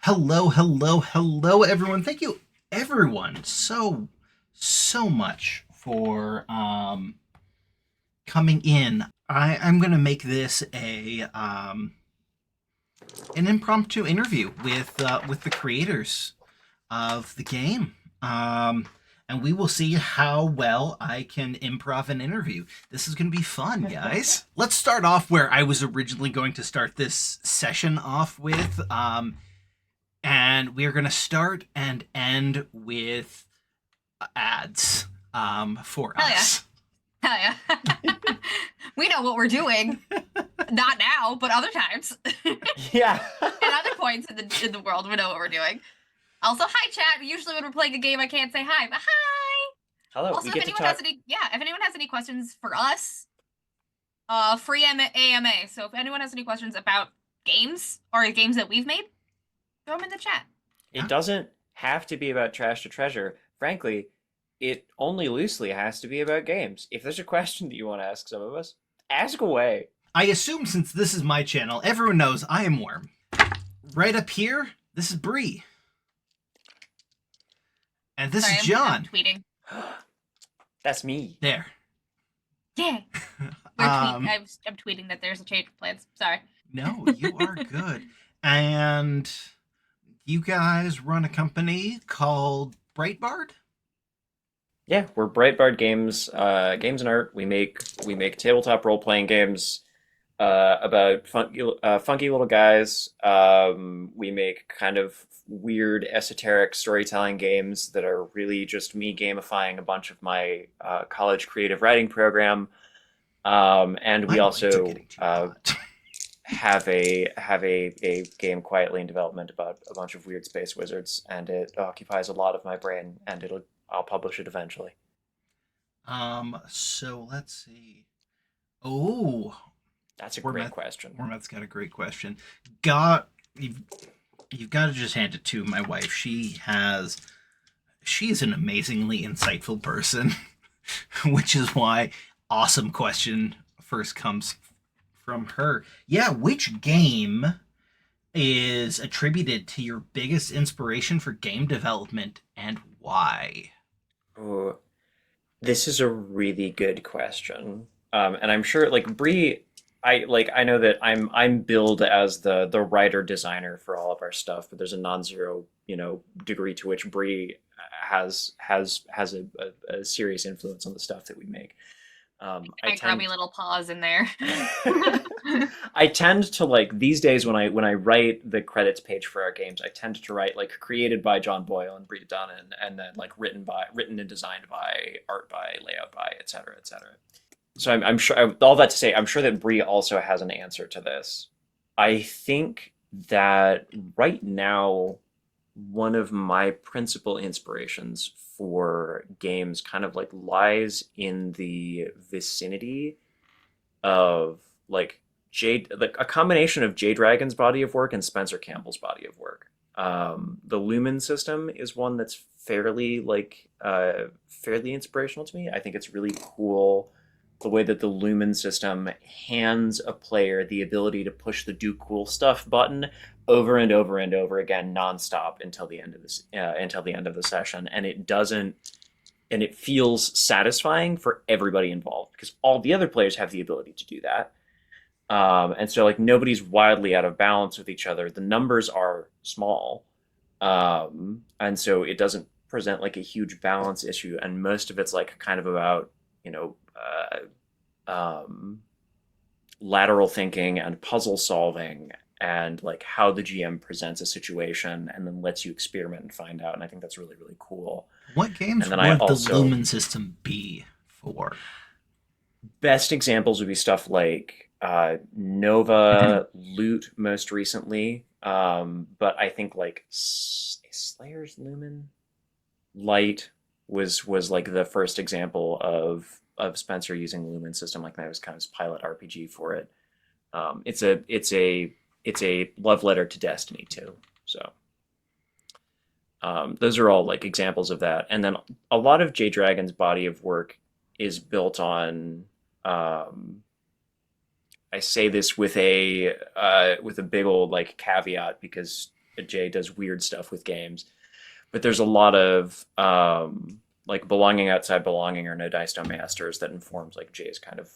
Hello, hello, hello, everyone. Thank you, everyone, so much for coming in. I'm gonna make this a an impromptu interview with the creators of the game. And we will see how well I can improv an interview. This is going to be fun, guys. Let's start off where I was originally going to start this session off with. And we are going to start and end with ads for Hell yeah. us. Hell yeah. We know what we're doing. Not now, but other times. Yeah. At other points in the world, we know what we're doing. Also, hi chat. Usually when we're playing a game, I can't say hi, but hi. Hello. Also, We if get to anyone talk. has any, if anyone has any questions for us, free AMA. So if anyone has any questions about games or games that we've made, throw them in the chat. It doesn't have to be about trash to treasure. Frankly, it only loosely has to be about games. If there's a question that you want to ask some of us, ask away. I assume since this is my channel, everyone knows I am Worm. Right up here, this is Bree. And this Sorry, is John. I'm tweeting. That's me. There. Yeah. I'm tweeting that there's a change of plans. Sorry. No, you are good. And you guys run a company called Breitbart? Yeah, we're Breitbart Games, games and art. We make tabletop role playing games about funky little guys. We make kind of weird esoteric storytelling games that are really just me gamifying a bunch of my college creative writing program. And we My also lights are getting too hot. have a game quietly in development about a bunch of weird space wizards, and it occupies a lot of my brain, and I'll publish it eventually. So let's see. Oh, That's a Wormat, great question. Wormat's got a great question. Got you've got to just hand it to my wife. She's an amazingly insightful person, which is why awesome question first comes from her. Yeah, which game is attributed to your biggest inspiration for game development and why? Oh, this is a really good question. And I'm sure like Bree, I know that I'm billed as the writer designer for all of our stuff, but there's a non-zero, degree to which Bree has a serious influence on the stuff that we make. My grubby little paws in there. I tend to like these days when I write the credits page for our games, I tend to write like created by John Boyle and BriDanann, and then like written and designed by, art by, layout by, et cetera, et cetera. So I'm sure all that to say, I'm sure that Bree also has an answer to this. I think that right now, one of my principal inspirations for games kind of like lies in the vicinity of like like a combination of Jay Dragon's body of work and Spencer Campbell's body of work. The Lumen system is one that's fairly inspirational to me. I think it's really cool the way that the Lumen system hands a player the ability to push the do cool stuff button over and over and over again nonstop until the end of the session, and it feels satisfying for everybody involved because all the other players have the ability to do that. And so like nobody's wildly out of balance with each other. The numbers are small. And so it doesn't present like a huge balance issue. And most of it's like kind of about, lateral thinking and puzzle solving and like how the GM presents a situation and then lets you experiment and find out. And I think that's really, really cool. What games And then would the Lumen system be for? Best examples would be stuff like Nova, Loot most recently. But I think like Slayer's Lumen Light was like the first example of Spencer using the Lumen system. Like that was kind of his pilot RPG for it. It's a love letter to Destiny too. So those are all like examples of that. And then a lot of Jay Dragon's body of work is built on. I say this with a big old like caveat because Jay does weird stuff with games, but there's a lot of like belonging outside belonging or no dice no masters that informs like Jay's kind of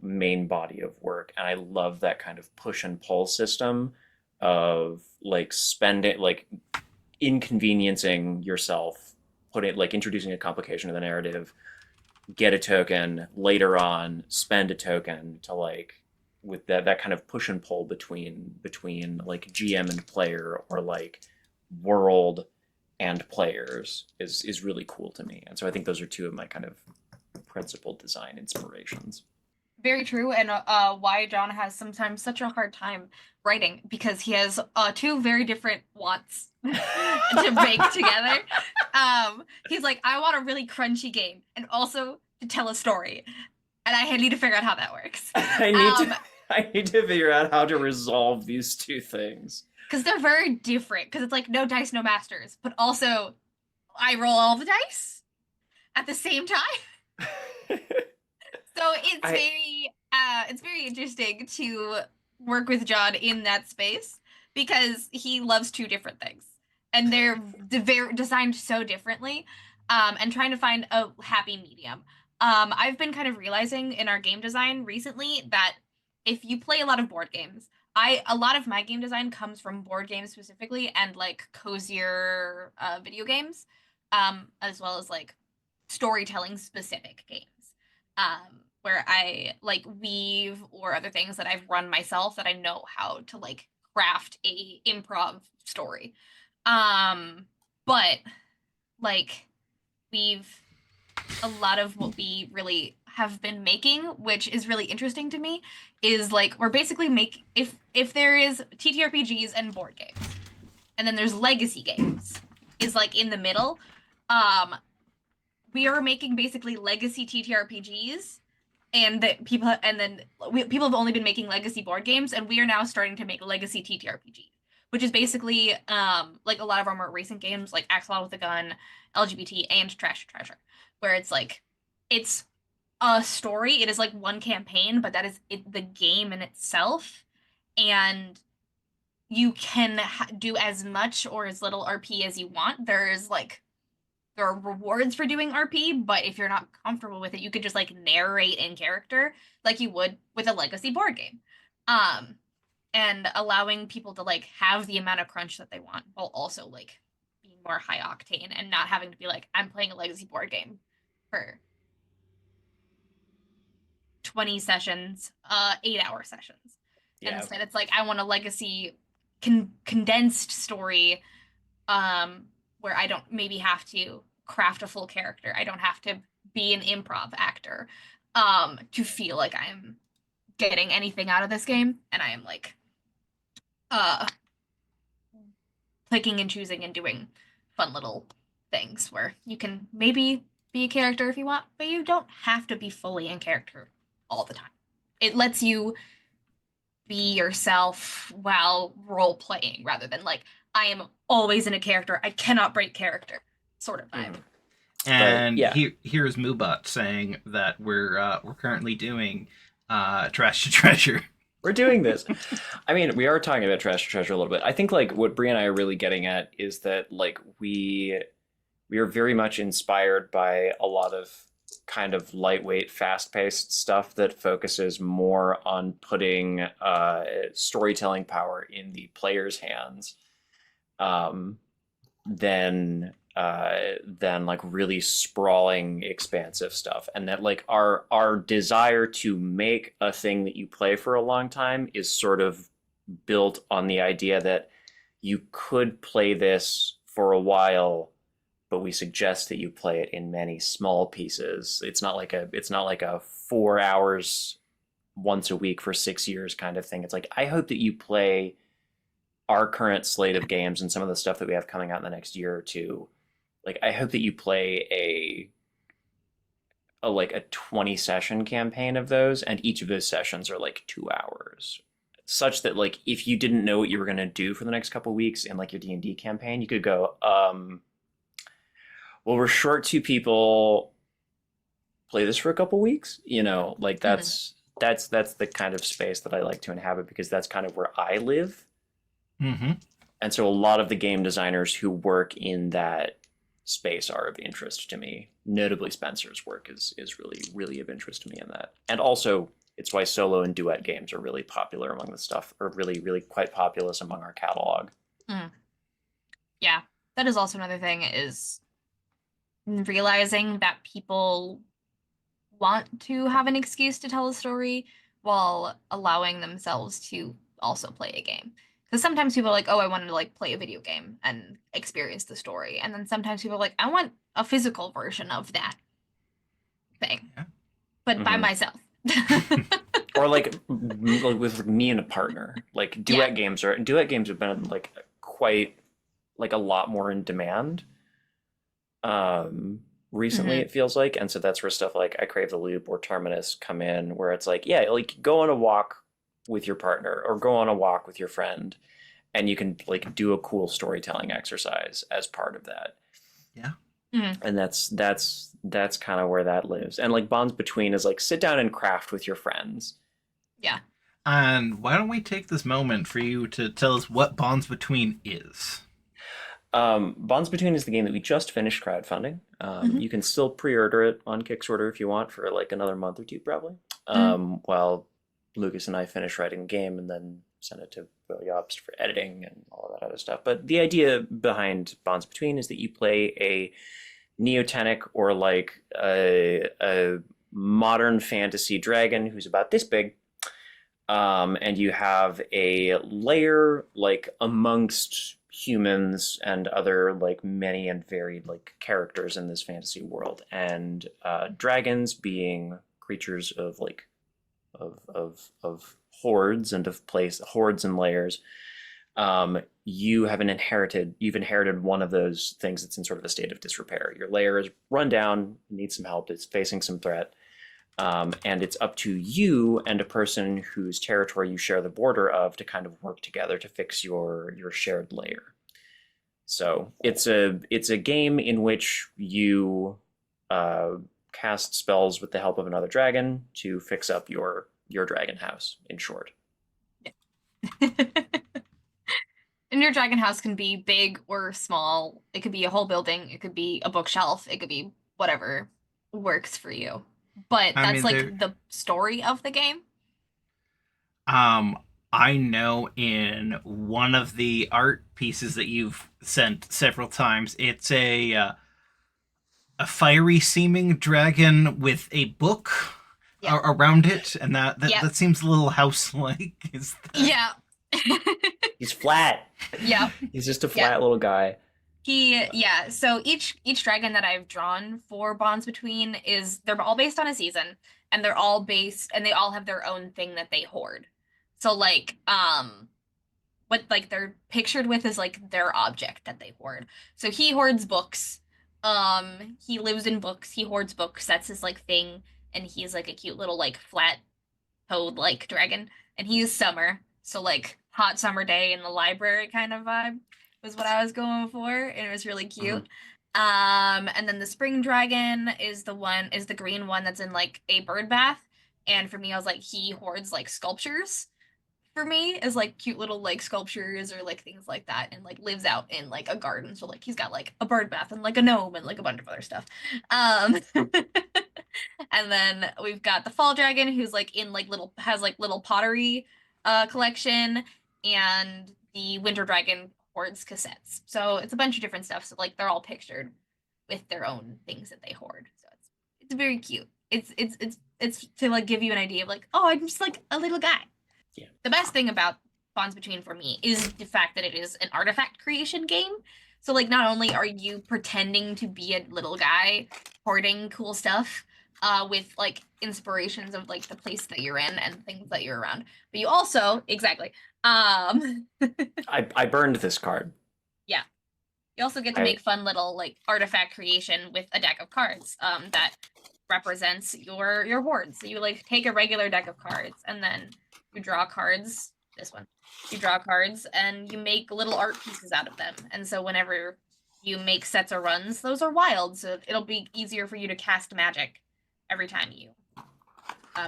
main body of work, and I love that kind of push and pull system of like spending like inconveniencing yourself, putting like introducing a complication to the narrative, get a token later on, spend a token to like with that kind of push and pull between like GM and player or like world and players is really cool to me. And so I think those are two of my kind of principal design inspirations. Very true, and why John has sometimes such a hard time writing because he has two very different wants to make together. He's like, I want a really crunchy game and also to tell a story, and I need to figure out how that works. I need to figure out how to resolve these two things. Because they're very different. Because it's like no dice, no masters, but also I roll all the dice at the same time. So it's very interesting to work with John in that space because he loves two different things and they're designed so differently, and trying to find a happy medium. I've been kind of realizing in our game design recently that if you play a lot of board games, a lot of my game design comes from board games specifically and like cozier video games, as well as like storytelling specific games. Where I like weave or other things that I've run myself that I know how to like craft a improv story. But like we've a lot of what we really have been making, which is really interesting to me, is like we're basically if there is TTRPGs and board games, and then there's legacy games, is like in the middle. We are making basically legacy TTRPGs, and people have only been making legacy board games, and we are now starting to make legacy TTRPGs, which is basically like a lot of our more recent games, like Axolotl with a Gun, LGBT, and Trash to Treasure, where it's like it's a story. It is like one campaign, but that is the game in itself, and you can do as much or as little RP as you want. There are rewards for doing RP, but if you're not comfortable with it, you could just like narrate in character like you would with a legacy board game. And allowing people to like have the amount of crunch that they want while also like being more high octane and not having to be like, I'm playing a legacy board game for 20 sessions, 8-hour sessions. And instead it's like, I want a legacy condensed story, where I don't maybe have to craft a full character. I don't have to be an improv actor, to feel like I'm getting anything out of this game. And I am like, picking and choosing and doing fun little things where you can maybe be a character if you want, but you don't have to be fully in character all the time. It lets you be yourself while role playing rather than like, I am always in a character. I cannot break character sort of vibe. And here's Moobot saying that we're currently doing Trash to Treasure. We're doing this. I mean, we are talking about Trash to Treasure a little bit. I think like what Brie and I are really getting at is that like we are very much inspired by a lot of kind of lightweight, fast-paced stuff that focuses more on putting storytelling power in the player's hands, than like really sprawling, expansive stuff. And that like our desire to make a thing that you play for a long time is sort of built on the idea that you could play this for a while, but we suggest that you play it in many small pieces. It's not like a 4 hours once a week for 6 years kind of thing. It's like, I hope that you play our current slate of games and some of the stuff that we have coming out in the next year or two. Like, I hope that you play a like a 20 session campaign of those, and each of those sessions are like 2 hours, such that like if you didn't know what you were going to do for the next couple of weeks in like your D&D campaign, you could go, well, we're short 2 people, play this for a couple weeks, like that's the kind of space that I like to inhabit, because that's kind of where I live. Mm-hmm. And so a lot of the game designers who work in that space are of interest to me. Notably, Spencer's work is really of interest to me in that. And also, it's why solo and duet games are really popular among the stuff, or really quite populous among our catalog. Yeah, that is also another thing, is realizing that people want to have an excuse to tell a story while allowing themselves to also play a game. Because sometimes people are like, oh, I want to like play a video game and experience the story. And then sometimes people are like, I want a physical version of that thing, Yeah. but by myself. Or like with me and a partner. Like duet games have been like quite like a lot more in demand. Recently it feels like, and so that's where stuff like I Crave the Loop or Terminus come in, where it's like, yeah, like go on a walk with your partner or go on a walk with your friend, and you can like do a cool storytelling exercise as part of that. Yeah. And that's kind of where that lives. And like Bonds Between is like sit down and craft with your friends. Yeah. And why don't we take this moment for you to tell us what Bonds Between is? Bonds Between is the game that we just finished crowdfunding. You can still pre-order it on Kickstarter if you want for like another month or two, probably. While Lucas and I finish writing the game and then send it to Boyle for editing and all of that other stuff. But the idea behind Bonds Between is that you play a neotenic or like a modern fantasy dragon who's about this big. And you have a layer like amongst humans and other like many and varied like characters in this fantasy world, and dragons being creatures of like of hordes and of hordes and layers. You've inherited one of those things that's in sort of a state of disrepair. Your layer is run down, needs some help, it's facing some threat. And it's up to you and a person whose territory you share the border of to kind of work together to fix your shared layer. So it's a game in which you cast spells with the help of another dragon to fix up your dragon house, in short. And your dragon house can be big or small. It could be a whole building. It could be a bookshelf. It could be whatever works for you. But that's like the story of the game. I know in one of the art pieces that you've sent several times, it's a fiery seeming dragon with a book around it, and that seems a little house-like. Yeah. He's flat. Yeah. He's just a flat little guy. So each dragon that I've drawn for Bonds Between they're all based on a season, and they all have their own thing that they hoard. So like what like they're pictured with is like their object that they hoard. So he hoards books. He lives in books, he hoards books, that's his like thing, and he's like a cute little like flat toad like dragon. And he's Summer. So like hot summer day in the library kind of vibe was what I was going for, and it was really cute. And then the spring dragon is the green one that's in like a bird bath. And for me, I was like, he hoards like sculptures for me, is like cute little like sculptures or like things like that, and like lives out in like a garden. So like he's got like a bird bath and like a gnome and like a bunch of other stuff. And then we've got the fall dragon, who's like in like has little pottery collection, and the winter dragon hoards cassettes. So it's a bunch of different stuff. So like they're all pictured with their own things that they hoard. So it's very cute. It's to like give you an idea of like, oh, I'm just like a little guy. Yeah. The best thing about Bonds Between for me is the fact that it is an artifact creation game. So like not only are you pretending to be a little guy hoarding cool stuff with like inspirations of like the place that you're in and things that you're around, but you also I burned this card. Yeah. You also get to make fun little like artifact creation with a deck of cards that represents your hoards. So you like take a regular deck of cards and then you draw cards. This one. You draw cards and you make little art pieces out of them. And so whenever you make sets or runs, those are wild. So it'll be easier for you to cast magic every time you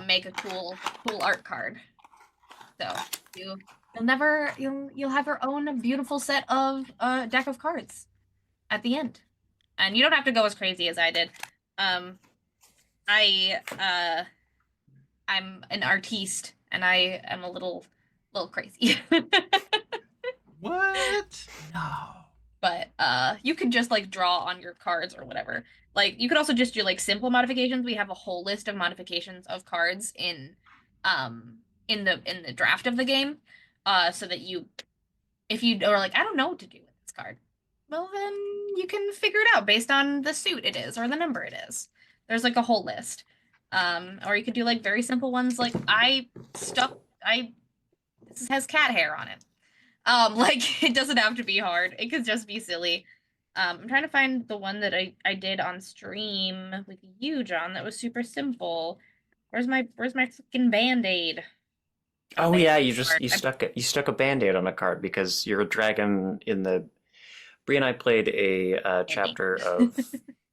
make a cool art card. So you you'll have your own beautiful set of deck of cards at the end. And you don't have to go as crazy as I did. I I'm an artiste and I am a little crazy. What? No. But you can just like draw on your cards or whatever. Like you could also just do like simple modifications. We have a whole list of modifications of cards um in the draft of the game. So that you if you are like, I don't know what to do with this card, well then you can figure it out based on the suit it is or the number it is. There's like a whole list. Or you could do like very simple ones like this has cat hair on it. Like it doesn't have to be hard. It could just be silly. I'm trying to find the one that I did on stream with you, John, that was super simple. Where's my freaking Band-Aid? Oh yeah, you I stuck a band-aid on a card because you're a dragon in the. Bree and I played a chapter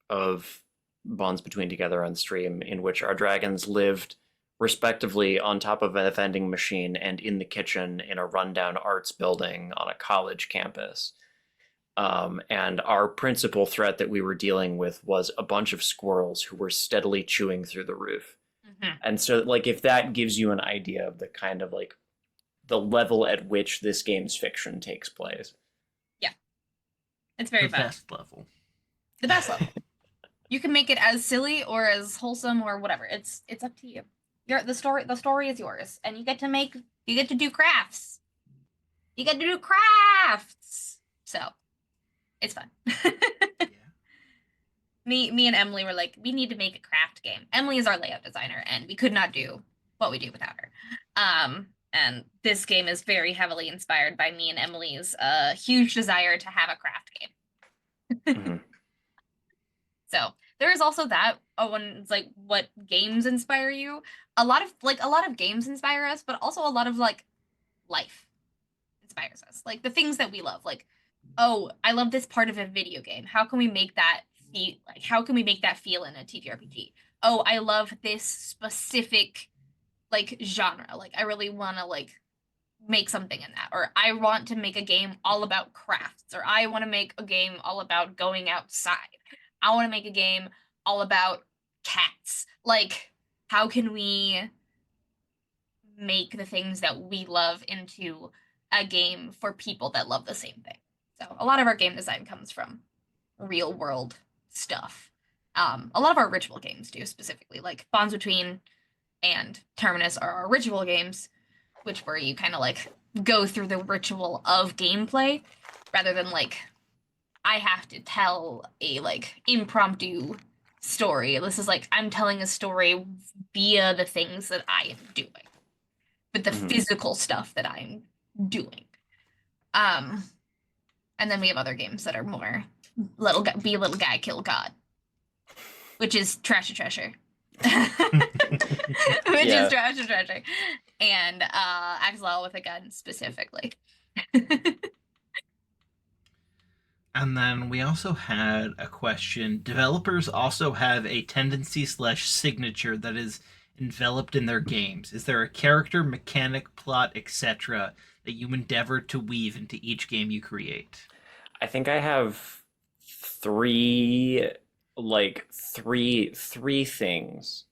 of Bonds Between Together on stream in which our dragons lived respectively on top of a vending machine and in the kitchen in a rundown arts building on a college campus. And our principal threat that we were dealing with was a bunch of squirrels who were steadily chewing through the roof. And so, like, if that gives you an idea of the kind of like the level at which this game's fiction takes place. Yeah, it's very The fun. best level. The best level. You can make it as silly or as wholesome or whatever. It's up to you. The story is yours, and you get to do crafts. You get to do crafts. So it's fun. Yeah. Me and Emily were like, we need to make a craft game. Emily is our layout designer, and we could not do what we do without her. And this game is very heavily inspired by me and Emily's huge desire to have a craft game. Mhm. So there is also that. Oh, when it's like what games inspire you. A lot of games inspire us, but also a lot of like life inspires us. Like the things that we love. Like, oh, I love this part of a video game. How can we make that feel like how can we make that feel in a TTRPG? Oh, I love this specific like genre. Like I really want to like make something in that. Or I want to make a game all about crafts. Or I want to make a game all about going outside. I want to make a game all about cats. Like, how can we make the things that we love into a game for people that love the same thing? So a lot of our game design comes from real world stuff. A lot of our ritual games do specifically, like Bonds Between and Terminus are our ritual games, which where you kind of like go through the ritual of gameplay rather than like I have to tell a like impromptu story. This is like I'm telling a story via the things that I am doing, with the physical stuff that I'm doing. And then we have other games that are more be a little guy, kill God, which is Trash to Treasure. Which is Trash to Treasure. And Axel with a gun specifically. And then we also had a question. Developers also have a tendency / signature that is enveloped in their games. Is there a character, mechanic, plot, etc. that you endeavor to weave into each game you create? I think I have three, three things.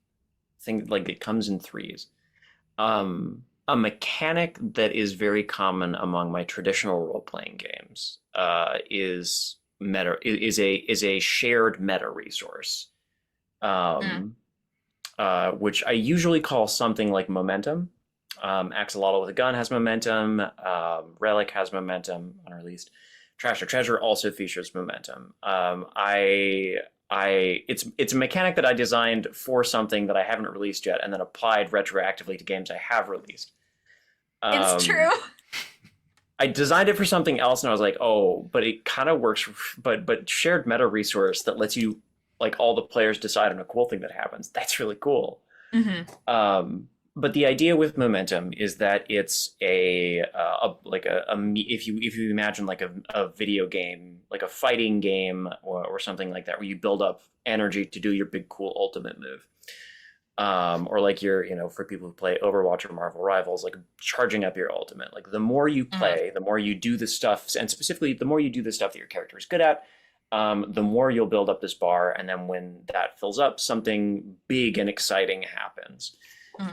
I think like it comes in threes. A mechanic that is very common among my traditional role-playing games is a shared meta resource, which I usually call something like momentum. Axolotl with a gun has momentum. Relic has momentum, unreleased. Trash or Treasure also features momentum. It's a mechanic that I designed for something that I haven't released yet, and then applied retroactively to games I have released. It's true. I designed it for something else, and I was like, oh, but it kind of works. But shared meta resource that lets you like all the players decide on a cool thing that happens. That's really cool. Mm-hmm. But the idea with momentum is that it's if you imagine like a video game, like a fighting game or something like that, where you build up energy to do your big cool ultimate move. or like you're, for people who play Overwatch or Marvel Rivals, like charging up your ultimate. Like the more you play, the more you do the stuff, and specifically the more you do the stuff that your character is good at, the more you'll build up this bar, and then when that fills up, something big and exciting happens.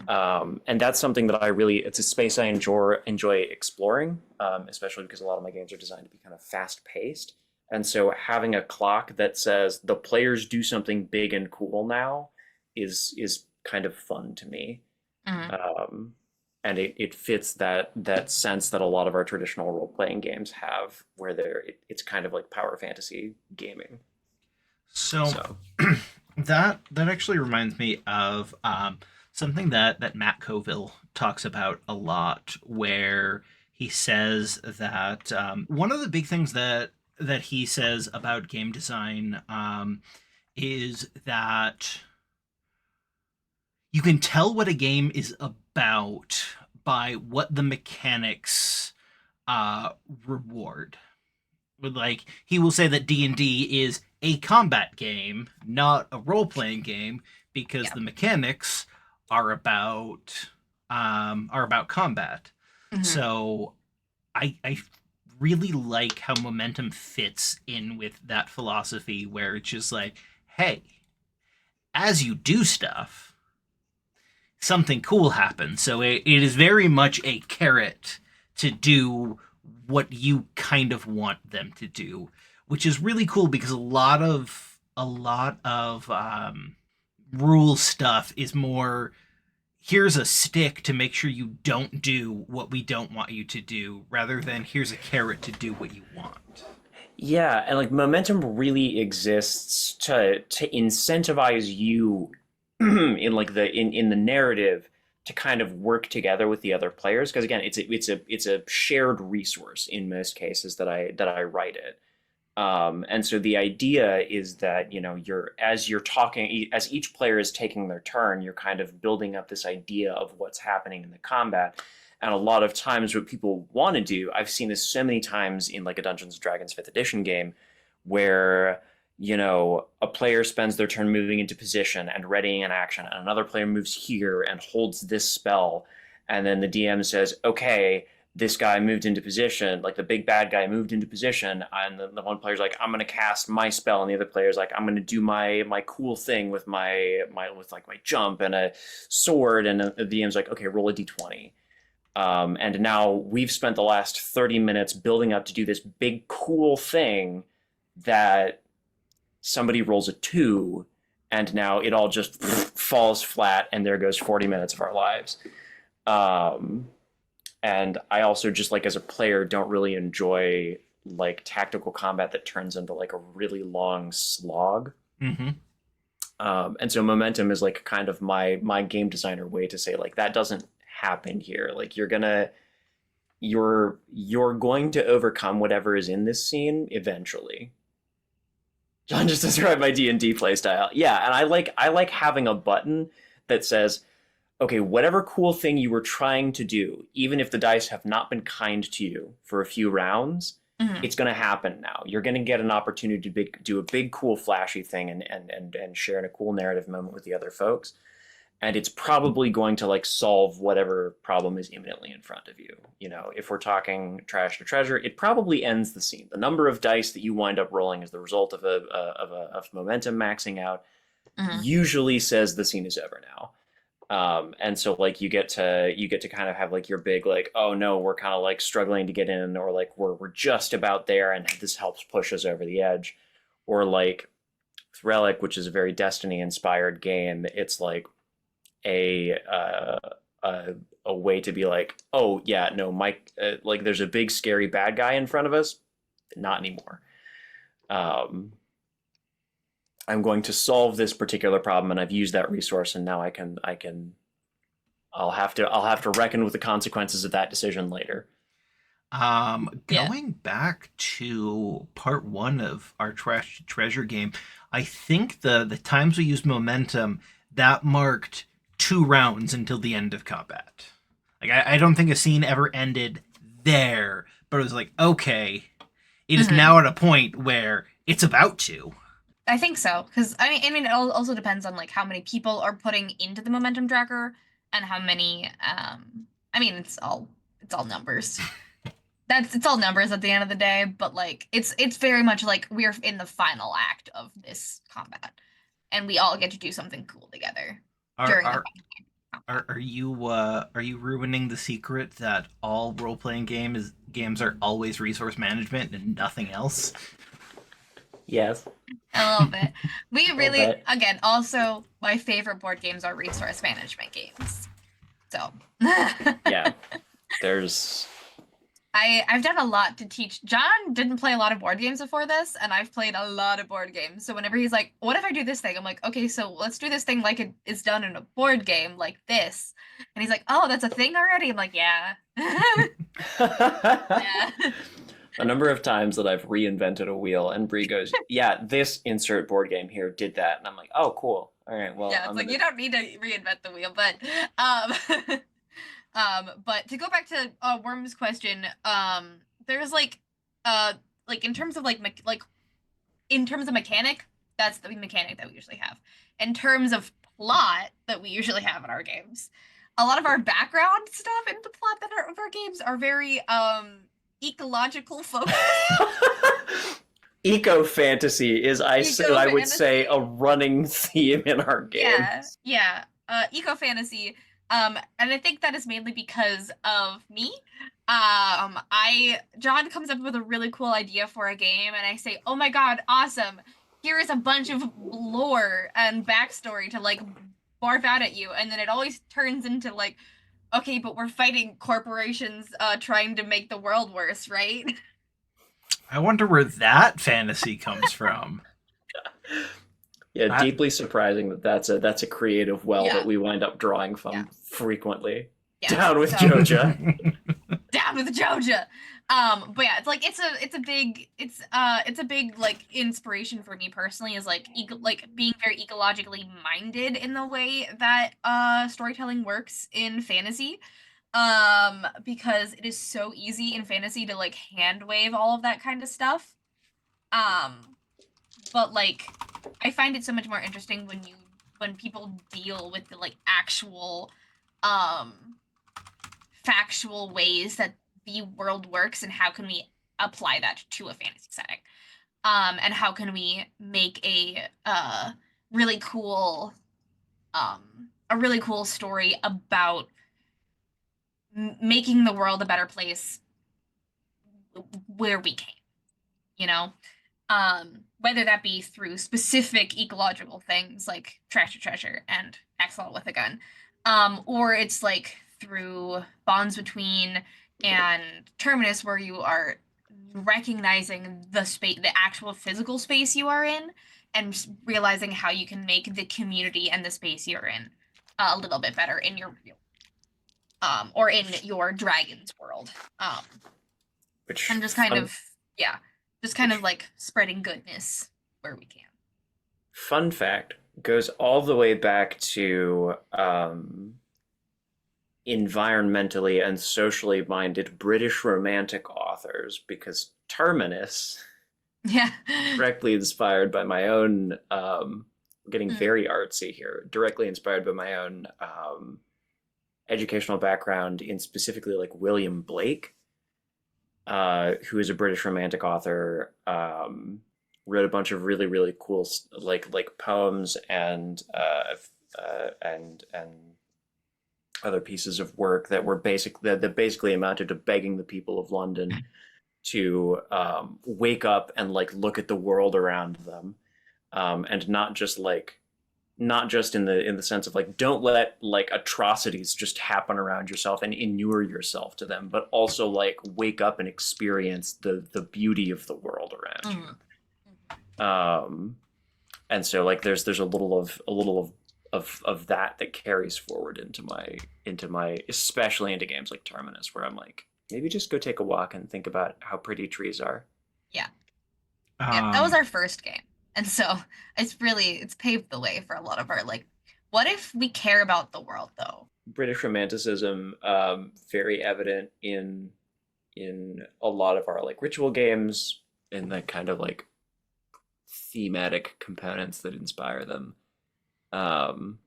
And that's something that it's a space I enjoy exploring, especially because a lot of my games are designed to be kind of fast paced. And so having a clock that says the players do something big and cool now is kind of fun to me. And it fits that sense that a lot of our traditional role playing games have, where it's kind of like power fantasy gaming. So that actually reminds me of something that Matt Colville talks about a lot, where he says that one of the big things that he says about game design is that you can tell what a game is about by what the mechanics reward. Like, he will say that D&D is a combat game, not a role-playing game, because the mechanics are about combat. So I really like how Momentum fits in with that philosophy, where it's just like, hey, as you do stuff, something cool happens. So it is very much a carrot to do what you kind of want them to do, which is really cool, because a lot of rule stuff is more, here's a stick to make sure you don't do what we don't want you to do, rather than here's a carrot to do what you want. Yeah, and like momentum really exists to incentivize you in like in the narrative to kind of work together with the other players, because again, it's a shared resource in most cases that I write it. And so the idea is that, as you're talking, as each player is taking their turn, you're kind of building up this idea of what's happening in the combat. And a lot of times what people want to do, I've seen this so many times in like a Dungeons and Dragons 5th edition game, where, a player spends their turn moving into position and readying an action, and another player moves here and holds this spell. And then the DM says, okay, this guy moved into position, like the big bad guy moved into position, and the one player's like, I'm gonna cast my spell, and the other player's like, I'm gonna do my cool thing with my jump and a sword, and the DM's like, okay, roll a d20. And now we've spent the last 30 minutes building up to do this big cool thing that somebody rolls a 2, and now it all just falls flat, and there goes 40 minutes of our lives. And I also, just like as a player, don't really enjoy like tactical combat that turns into like a really long slog. And so momentum is like kind of my game designer way to say, like, that doesn't happen here. Like, you're going to overcome whatever is in this scene eventually. John just described my D&D playstyle. Yeah, and I like having a button that says, okay, whatever cool thing you were trying to do, even if the dice have not been kind to you for a few rounds, it's going to happen now. You're going to get an opportunity to do a big, cool, flashy thing and share in a cool narrative moment with the other folks. And it's probably going to like solve whatever problem is imminently in front of you. If we're talking trash to treasure, it probably ends the scene. The number of dice that you wind up rolling as the result of momentum maxing out usually says the scene is over now. And so like you get to kind of have like your big like, oh no, we're kind of like struggling to get in, or like we're just about there and this helps push us over the edge. Or like with Relic, which is a very Destiny inspired game, it's like a way to be like, oh yeah, no, Mike, like there's a big scary bad guy in front of us. Not anymore. I'm going to solve this particular problem, and I've used that resource, and now I'll have to reckon with the consequences of that decision later. Going back to part 1 of our trash to treasure game, I think the times we used momentum, that marked 2 rounds until the end of combat. Like, I don't think a scene ever ended there, but it was like, okay, it is now at a point where it's about to. I think so, because it also depends on like how many people are putting into the momentum tracker and how many. It's all numbers. It's all numbers at the end of the day, but like it's very much like we're in the final act of this combat, and we all get to do something cool together Are during the are combat. are you ruining the secret that all role playing games are always resource management and nothing else? Yes, A little bit. We a little really, bit. again, also my favorite board games are resource management games. So Yeah, there's I've done a lot to teach. John didn't play a lot of board games before this, and I've played a lot of board games. So whenever he's like, "What if I do this thing?" I'm like, "Okay, so let's do this thing like it is done in a board game, like this." And he's like, "Oh, that's a thing already." I'm like, "Yeah, yeah, a number of times that I've reinvented a wheel, and Bree goes, "Yeah, this insert board game here did that," and I'm like, "Oh, cool. All right, well, yeah." It's I'm like gonna." you don't need to reinvent the wheel, but but to go back to Worm's question, there's uh, like in terms of like in terms of mechanic, that's the mechanic that we usually have. In terms of plot that we usually have in our games, a lot of our background stuff in the plot of our games are very ecological focused. Eco fantasy is, Eco I would say, fantasy. a running theme in our Yeah, games. yeah. Eco fantasy. And I think that is mainly because of me. John comes up with a really cool idea for a game, and I say, "Oh my God, awesome! Here is a bunch of lore and backstory to like barf out at you," and then it always turns into like, "Okay, but we're fighting corporations, trying to make the world worse, right?" I wonder where that fantasy comes from. Yeah, That deeply surprising that that's a creative well that Yeah, we wind up drawing yeah, from frequently. yeah. Down with So. Joja. Down with Georgia. But yeah, it's like it's a big like inspiration for me personally is like like being very ecologically minded in the way that storytelling works in fantasy. Because it is so easy in fantasy to like hand wave all of that kind of stuff. Um, but like I find it so much more interesting when people deal with the like actual um factual ways that the world works and how can we apply that to a fantasy setting, and how can we make really cool a really cool story about making the world a better place where we can, you know, whether that be through specific ecological things like trash to treasure and axolotl with a gun, or it's like through bonds between and terminus where you are recognizing the space, the actual physical space you are in, and realizing how you can make the community and the space you're in a little bit better in your real, or in your dragon's world, um, which and just kind fun of yeah, just kind of which like spreading goodness where we can. fun fact goes all the way back to environmentally and socially minded British Romantic authors, because Terminus, Yeah. directly inspired by my own, getting Mm. very artsy here, directly inspired by my own educational background in specifically like William Blake, who is a British Romantic author, wrote a bunch of really really cool like poems and other pieces of work that were that basically amounted to begging the people of London to wake up and like look at the world around them, and not just in the sense of like don't let like atrocities just happen around yourself and inure yourself to them, but also like wake up and experience the beauty of the world around Mm. you. And so like there's a little of that that carries forward into my especially into games like Terminus, where I'm like, maybe just go take a walk and think about how pretty trees are. Yeah. Yeah. That was um our first game. And so it's paved the way for a lot of our like, what if we care about the world though? British Romanticism, very evident in a lot of our like ritual games, in the kind of like thematic components that inspire them. Um,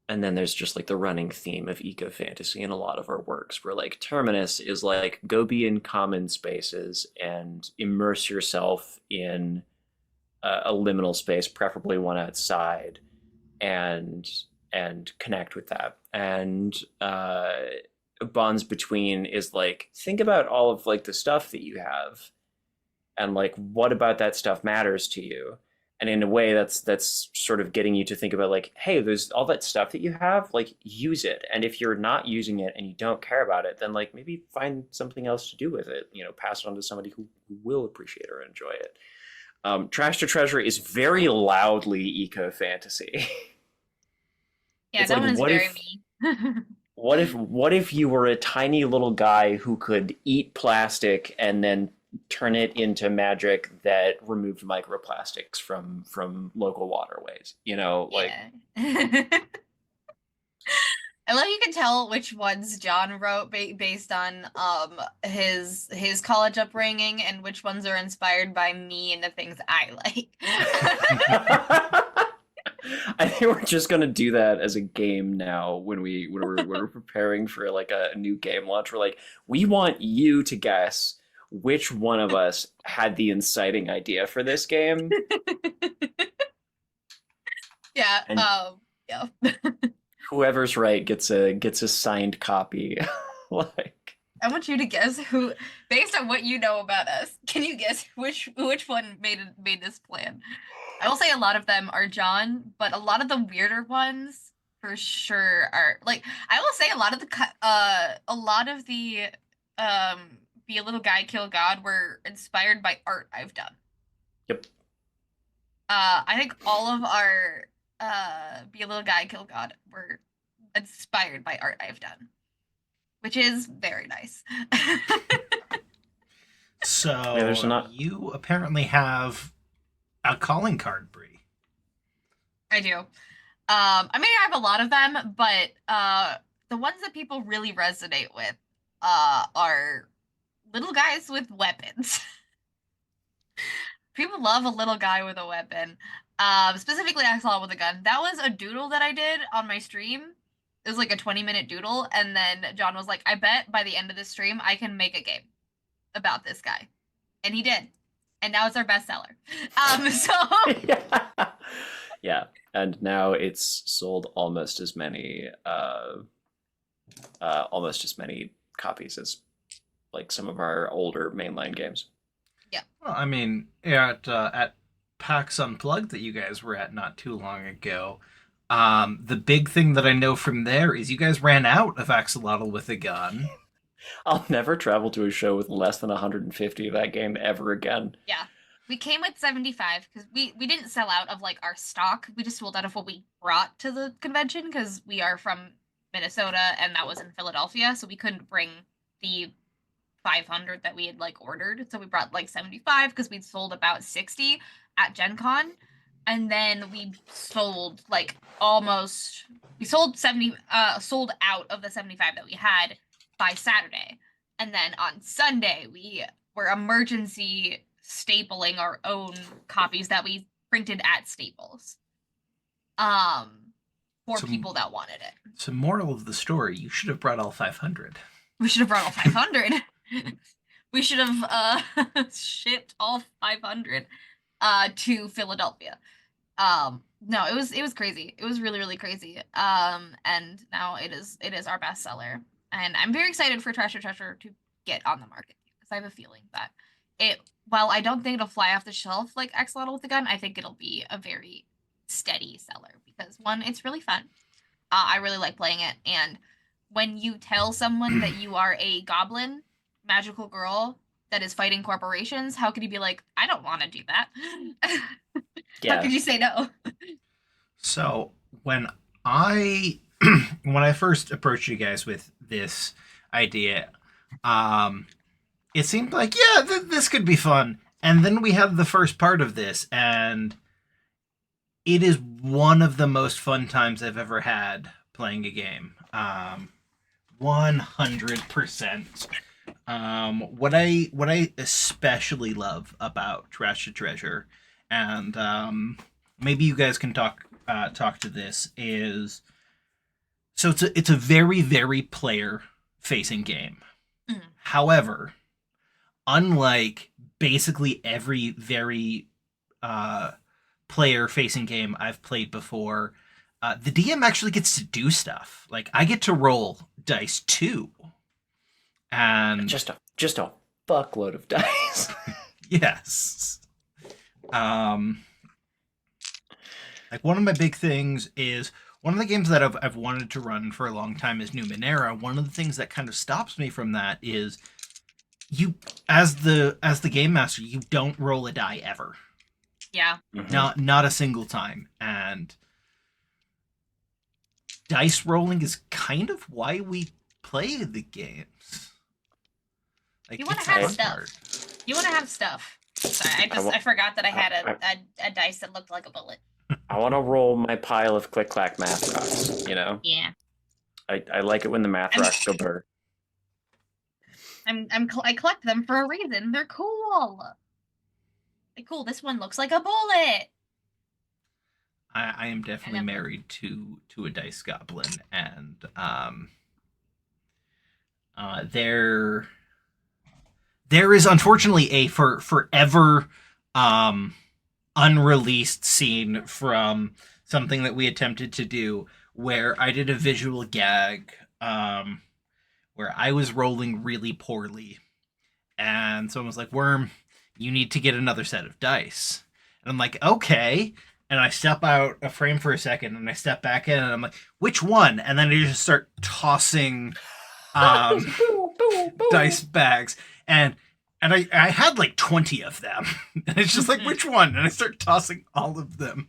and then there's just like the running theme of eco fantasy in a lot of our works, where like Terminus is like go be in common spaces and immerse yourself in a liminal space, preferably one outside, and connect with that. And bonds between is like think about all of like the stuff that you have, and like what about that stuff matters to you. And in a way that's sort of getting you to think about like, hey, there's all that stuff that you have, like use it. And if you're not using it and you don't care about it, then like maybe find something else to do with it, pass it on to somebody who will appreciate or enjoy it. Trash to Treasure is very loudly eco fantasy. Yeah, It's that like, one is what very if me. what if you were a tiny little guy who could eat plastic and then turn it into magic that removed microplastics from local waterways? Like Yeah. I love you can tell which ones John wrote based on his college upbringing and which ones are inspired by me and the things I like. I think we're just gonna do that as a game now when we're preparing for like a new game launch. We're like, we want you to guess which one of us had the inciting idea for this game. Yeah. And Yeah. whoever's right gets a signed copy. Like, I want you to guess who, based on what you know about us, can you guess which one made this plan? I will say a lot of them are John, but a lot of the weirder ones for sure are like I will say a lot of the Be a Little Guy Kill God were inspired by art I've done. yep. I think all of our Be a Little Guy Kill God were inspired by art I've done, which is very nice. So Yeah, there's not. you apparently have a calling card, Brie. I do. I mean, I have a lot of them, but the ones that people really resonate with are little guys with weapons. People love a little guy with a weapon. Specifically Axolotl with a gun. That was a doodle that I did on my stream. It was like a 20-minute doodle, and then John was like, I bet by the end of the stream I can make a game about this guy. And he did. And now it's our bestseller. Yeah. Yeah, and now it's sold almost as many copies as like some of our older mainline games. Yeah. Well, I mean, at PAX Unplugged that you guys were at not too long ago, the big thing that I know from there is you guys ran out of Axolotl with a gun. I'll never travel to a show with less than 150 of that game ever again. Yeah. We came with 75 because we didn't sell out of like our stock. We just sold out of what we brought to the convention because we are from Minnesota and that was in Philadelphia, so we couldn't bring the 500 that we had like ordered. So we brought like 75 because we'd sold about 60 at Gen Con. And then we sold like sold out of the 75 that we had by Saturday. And then on Sunday we were emergency stapling our own copies that we printed at Staples for people that wanted it. So moral of the story, you should have brought all 500. We should have brought all 500. We should have shipped all 500 to Philadelphia. No, it was crazy. It was really, really crazy. And now it is our bestseller. And I'm very excited for Trash or Treasure to get on the market because I have a feeling that while I don't think it'll fly off the shelf like Axolotl with a gun, I think it'll be a very steady seller because one, it's really fun. I really like playing it, and when you tell someone that you are a goblin magical girl that is fighting corporations, how could you be like, I don't want to do that? Yeah. How could you say no? So when I when I first approached you guys with this idea, it seemed like, yeah, this could be fun. And then we had the first part of this, and it is one of the most fun times I've ever had playing a game. 100%. What I especially love about Trash to Treasure, and maybe you guys can talk to this. Is so it's a very very player facing game. Mhm. However, unlike basically every very player facing game I've played before, the DM actually gets to do stuff. Like I get to roll dice too, and Just a fuckload of dice. yes, like one of my big things is one of the games that I've wanted to run for a long time is Numenera. One of the things that kind of stops me from that is you as the game master, you don't roll a die ever. Yeah. Not a single time. And dice rolling is kind of why we play the games. Like, You want it's to have fun stuff. part. You want to have stuff. Sorry, I forgot that I had a dice that looked like a bullet. I want to roll my pile of click clack math rocks. You know. Yeah. I like it when the math rocks go burr. I collect them for a reason. They're cool. They're cool. This one looks like a bullet. I am definitely married to a dice goblin, and there is unfortunately a forever unreleased scene from something that we attempted to do where I did a visual gag where I was rolling really poorly, and someone was like, "Worm, you need to get another set of dice," and I'm like, "Okay." And I step out a frame for a second, and I step back in, and I'm like, "Which one?" And then I just start tossing dice bags, and I had like 20 of them, and it's just like, which one? And I start tossing all of them.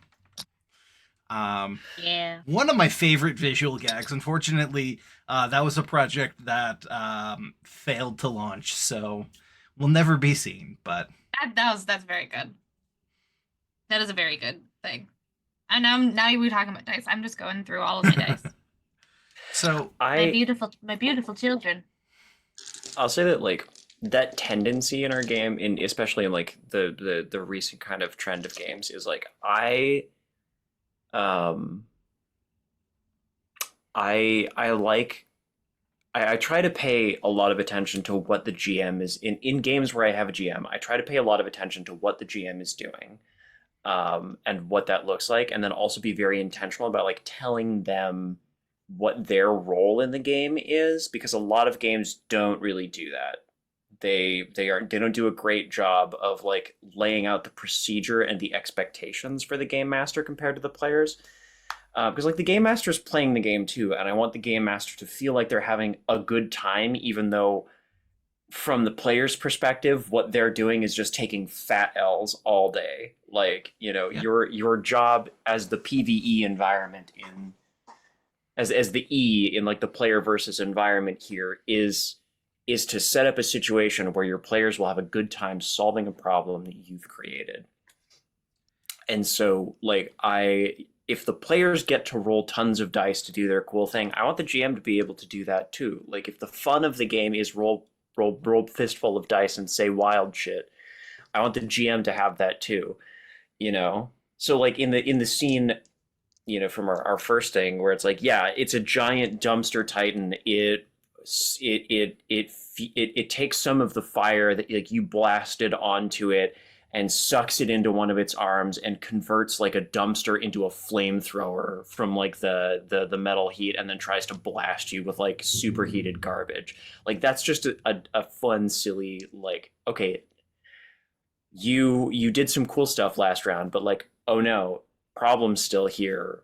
Yeah. One of my favorite visual gags. Unfortunately, that was a project that failed to launch, so will never be seen. But that's very good. That is a very good thing. And now we're talking about dice. I'm just going through all of my dice. So my beautiful children. I'll say that like that tendency in our game, especially in like the recent kind of trend of games, is like I try to pay a lot of attention to what the GM is in games where I have a GM. I try to pay a lot of attention to what the GM is doing, and what that looks like, and then also be very intentional about like telling them what their role in the game is, because a lot of games don't really do that. They don't do a great job of like laying out the procedure and the expectations for the game master compared to the players. Because like the game master is playing the game too, and I want the game master to feel like they're having a good time, even though from the player's perspective, what they're doing is just taking fat L's all day. Like, you know, your job as the PvE environment as the E in like the player versus environment here is to set up a situation where your players will have a good time solving a problem that you've created. And so like if the players get to roll tons of dice to do their cool thing, I want the GM to be able to do that too. Like if the fun of the game is roll fistful of dice and say wild shit, I want the GM to have that too, you know? So like in the scene, you know, from our first thing where it's like, yeah, it's a giant dumpster titan. It takes some of the fire that like you blasted onto it and sucks it into one of its arms and converts like a dumpster into a flamethrower from like the metal heat, and then tries to blast you with like superheated garbage. Like that's just a fun, silly, like, okay, you did some cool stuff last round, but like, oh no, problem's still here.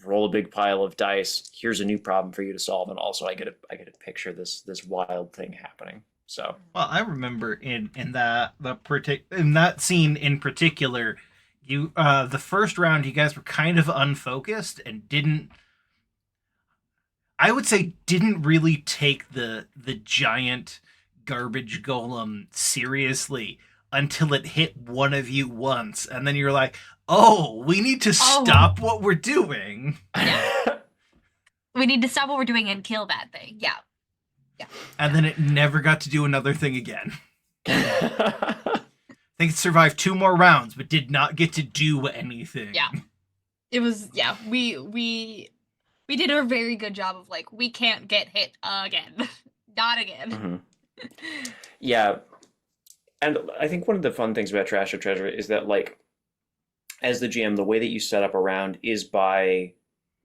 Roll a big pile of dice. Here's a new problem for you to solve, and also I get to picture this wild thing happening. So well, I remember in that scene in particular, you the first round you guys were kind of unfocused and didn't really take the giant garbage golem seriously until it hit one of you once, and then you're like, "Oh, we need to stop what we're doing." We need to stop what we're doing and kill that thing. Yeah. Yeah. And then it never got to do another thing again. think it survived 2 more rounds, but did not get to do anything. Yeah. It was, yeah, we did a very good job of like, we can't get hit again. Not again. Mm-hmm. Yeah. And I think one of the fun things about Trash or Treasure is that, like, as the GM, the way that you set up a round is by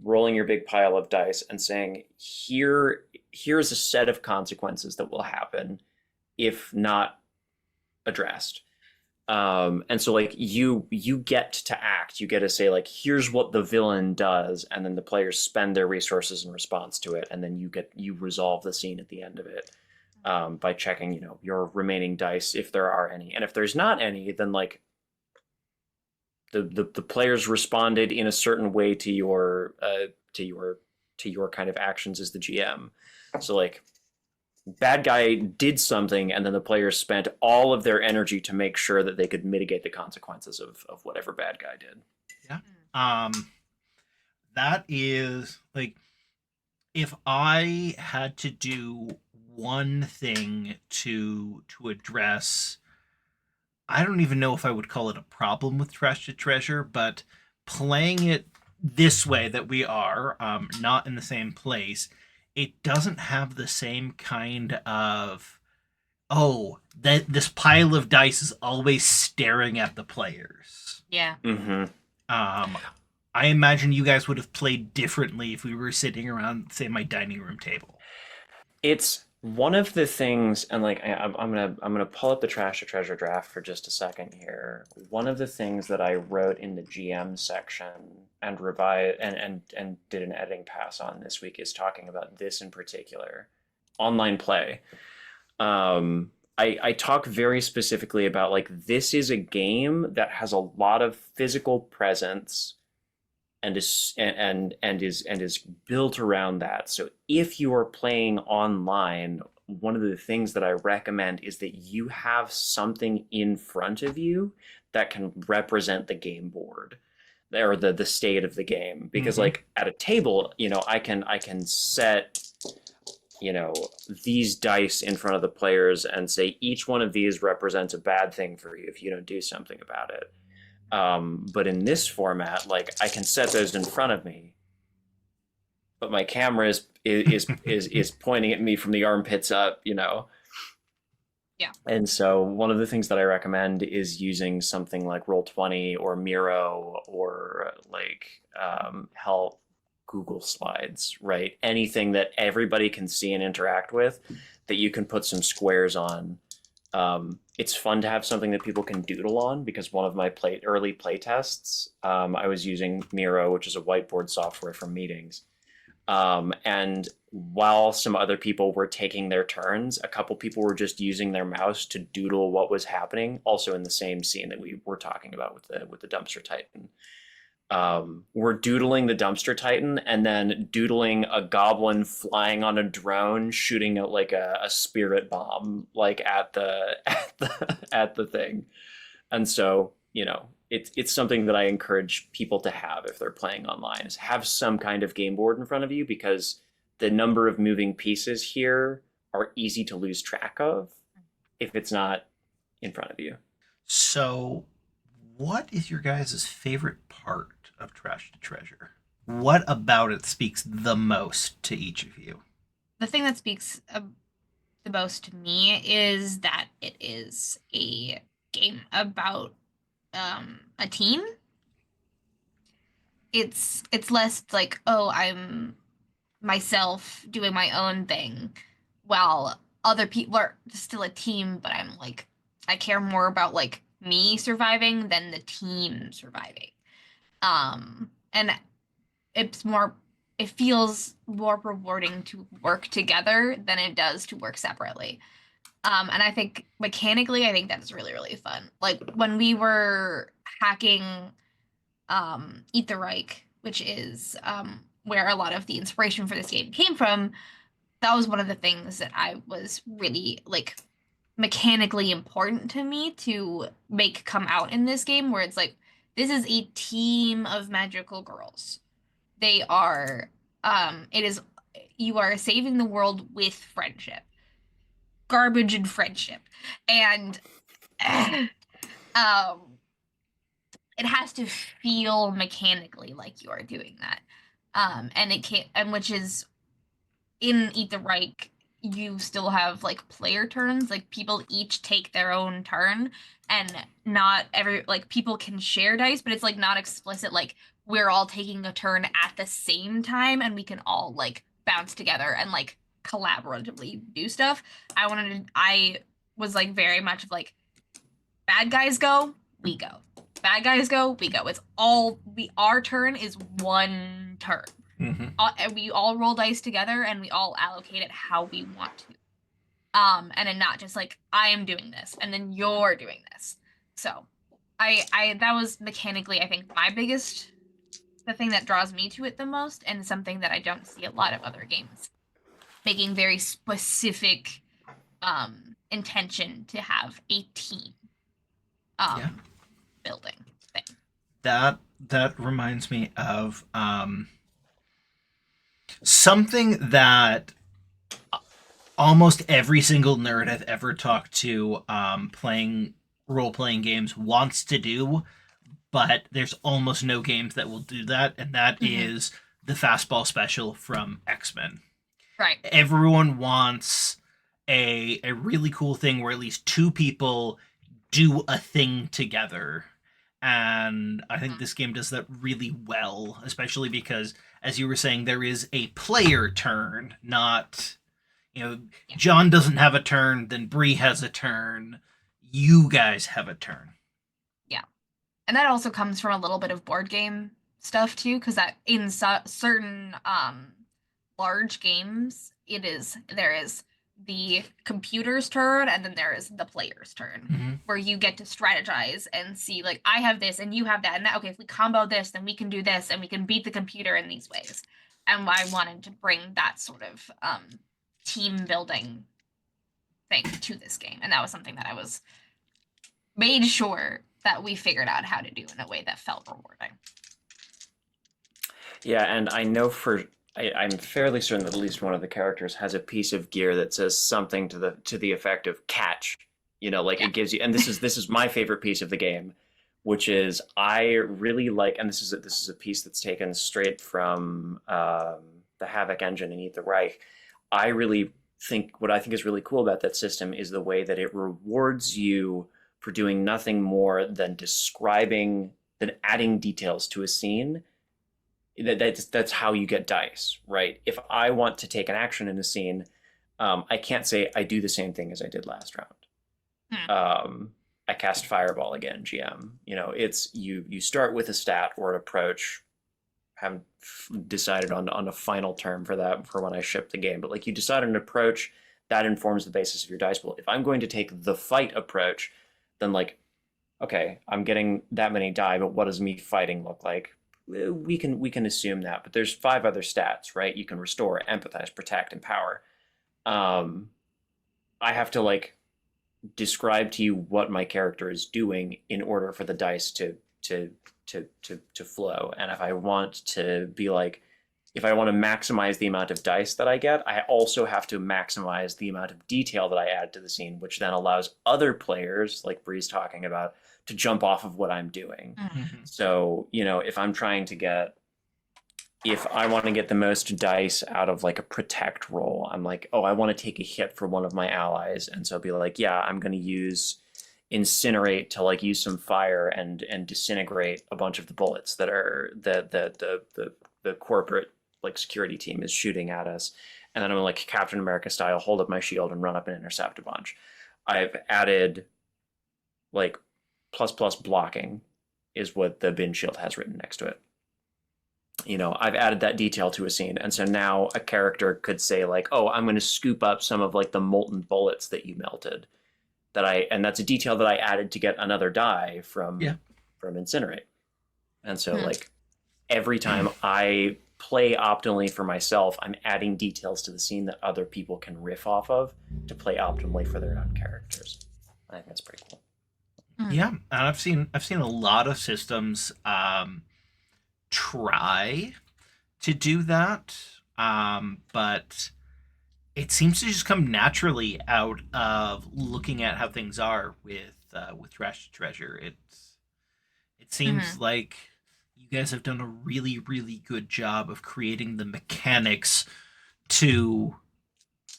rolling your big pile of dice and saying, here's a set of consequences that will happen if not addressed. And so, like, you get to act. You get to say, like, here's what the villain does, and then the players spend their resources in response to it, and then you resolve the scene at the end of it, by checking, your remaining dice if there are any, and if there's not any, then, like, the players responded in a certain way to your kind of actions as the GM. So, like, bad guy did something, and then the players spent all of their energy to make sure that they could mitigate the consequences of whatever bad guy did. Yeah. That is like, if I had to do one thing to address, I don't even know if I would call it a problem with Trash to Treasure, but playing it this way that we are, not in the same place, it doesn't have the same kind of, oh, that this pile of dice is always staring at the players. Yeah. Mm-hmm. I imagine you guys would have played differently if we were sitting around, say, my dining room table. It's one of the things, and, like, I'm gonna pull up the Trash to Treasure draft for just a second here. One of the things that I wrote in the GM section and revised and did an editing pass on this week is talking about this in particular, online play. I talk very specifically about, like, this is a game that has a lot of physical presence and is built around that. So if you are playing online, one of the things that I recommend is that you have something in front of you that can represent the game board or the state of the game. Because, like, at a table, I can set these dice in front of the players and say each one of these represents a bad thing for you if you don't do something about it. But in this format, like, I can set those in front of me, but my camera is pointing at me from the armpits up. Yeah. And so one of the things that I recommend is using something like Roll20 or Miro or, like, hell, Google Slides, right? Anything that everybody can see and interact with, that you can put some squares on. It's fun to have something that people can doodle on, because one of my early play tests, I was using Miro, which is a whiteboard software for meetings. And while some other people were taking their turns, a couple people were just using their mouse to doodle what was happening, also in the same scene that we were talking about with the dumpster titan. We're doodling the dumpster titan and then doodling a goblin flying on a drone shooting out, like, a spirit bomb, like, at the thing. And so, it's something that I encourage people to have if they're playing online, is have some kind of game board in front of you, because the number of moving pieces here are easy to lose track of if it's not in front of you. So, what is your guys' favorite part of Trash to Treasure? What about it speaks the most to each of you? The thing that speaks the most to me is that it is a game about a team. It's less like, oh, I'm myself doing my own thing, while other people are still a team, but I'm like, I care more about, like, me surviving than the team surviving. And it feels more rewarding to work together than it does to work separately. And I think mechanically, I think that's really, really fun. Like, when we were hacking Eat the Reich, which is where a lot of the inspiration for this game came from, that was one of the things that I was really, like, mechanically important to me to make come out in this game, where it's like, this is a team of magical girls. They are you are saving the world with friendship. Garbage and friendship. And um it has to feel mechanically like you are doing that. And it can't, and which is in Eat the Reich, you still have like player turns. Like people each take their own turn, and not every like people can share dice, but it's like not explicit. Like we're all taking a turn at the same time, and we can all like bounce together and like collaboratively do stuff. I was like very much of like bad guys go, we go. Bad guys go, we go. It's all our turn is one turn. Mm-hmm. And we all roll dice together and we all allocate it how we want to. And then not just like I am doing this and then you're doing this. So I that was mechanically I think the thing that draws me to it the most, and something that I don't see a lot of other games making very specific intention to have a team Yeah. building thing. That reminds me of something that almost every single nerd I've ever talked to playing role-playing games wants to do, but there's almost no games that will do that, and that is the fastball special from X-Men. Right. Everyone wants a really cool thing where at least two people do a thing together. And I think this game does that really well, especially because, as you were saying, there is a player turn, not, John doesn't have a turn, then Bree has a turn. You guys have a turn. Yeah. And that also comes from a little bit of board game stuff too, because that in certain large games, there is the computer's turn and then there is the player's turn, where you get to strategize and see like I have this and you have that, and okay, if we combo this then we can do this and we can beat the computer in these ways. And I wanted to bring that sort of team building thing to this game, and that was something that I was made sure that we figured out how to do in a way that felt rewarding. Yeah, and I know I'm fairly certain that at least one of the characters has a piece of gear that says something to the effect of catch. It gives you, and this is my favorite piece of the game, which is I really like, and this is a piece that's taken straight from the Havoc engine in Eat the Reich. I really think what I think is really cool about that system is the way that it rewards you for doing nothing more than adding details to a scene. That's how you get dice, right? If I want to take an action in a scene, I can't say I do the same thing as I did last round. I cast Fireball again, GM. It's you start with a stat or an approach. Haven't decided on a final term for that for when I ship the game, but like you decide on an approach that informs the basis of your dice pool. If I'm going to take the fight approach, then like, okay, I'm getting that many die, but what does me fighting look like? We can assume that, but there's 5 other stats, right? You can restore, empathize, protect, empower. I have to like describe to you what my character is doing in order for the dice to flow. And if I want to maximize the amount of dice that I get, I also have to maximize the amount of detail that I add to the scene, which then allows other players, like Bree's talking about, to jump off of what I'm doing. So, if I want to get the most dice out of like a protect roll, I'm like, oh, I want to take a hit for one of my allies. And so I'll be like, yeah, I'm going to use Incinerate to like use some fire and disintegrate a bunch of the bullets that are the corporate like security team is shooting at us. And then I'm like Captain America style, hold up my shield and run up and intercept a bunch. I've added like ++ blocking is what the bin shield has written next to it. I've added that detail to a scene. And so now a character could say like, oh, I'm going to scoop up some of like the molten bullets that you melted and that's a detail that I added to get another die from Incinerate. And so like every time I play optimally for myself, I'm adding details to the scene that other people can riff off of to play optimally for their own characters. I think that's pretty cool. Yeah, and I've seen a lot of systems try to do that, but it seems to just come naturally out of looking at how things are with with Trash to Treasure. It seems like you guys have done a really, really good job of creating the mechanics to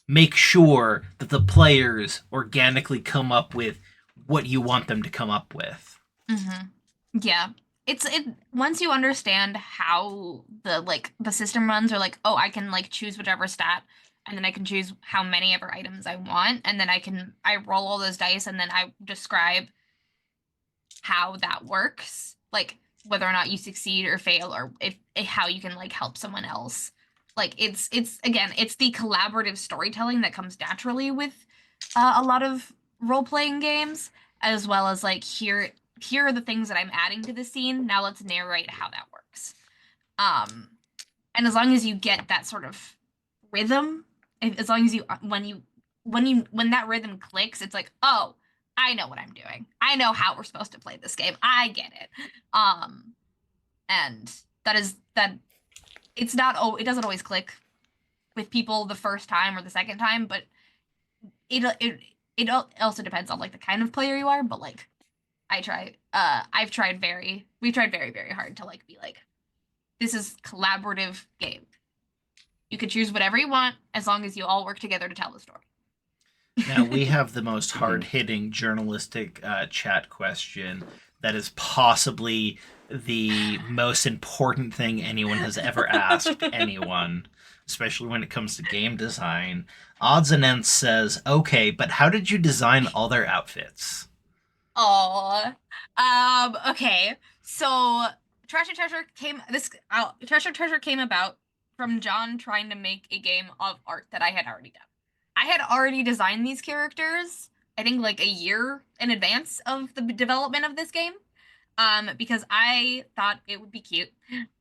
make sure that the players organically come up with what you want them to come up with. Yeah. It once you understand how the system runs, or like, oh, I can like choose whichever stat, and then I can choose how many ever items I want, and then I roll all those dice, and then I describe how that works, like whether or not you succeed or fail, or if how you can like help someone else. Like it's again, it's the collaborative storytelling that comes naturally with a lot of role-playing games, as well as like here are the things that I'm adding to the scene. Now let's narrate how that works. And as long as you get that sort of rhythm, as long as you when that rhythm clicks, it's like, oh, I know what I'm doing. I know how we're supposed to play this game. I get it. And that it's not, oh, it doesn't always click with people the first time or the second time, but it also depends on like the kind of player you are. But like we've tried very, very hard to like be like, this is collaborative game. You can choose whatever you want as long as you all work together to tell the story. Now, we have the most hard-hitting journalistic chat question that is possibly the most important thing anyone has ever asked anyone, especially when it comes to game design. Odds and Ends says, okay, but how did you design all their outfits? Oh, okay. So Treasure Treasure came about from John trying to make a game of art that I had already done. I had already designed these characters, I think like a year in advance of the development of this game, because I thought it would be cute.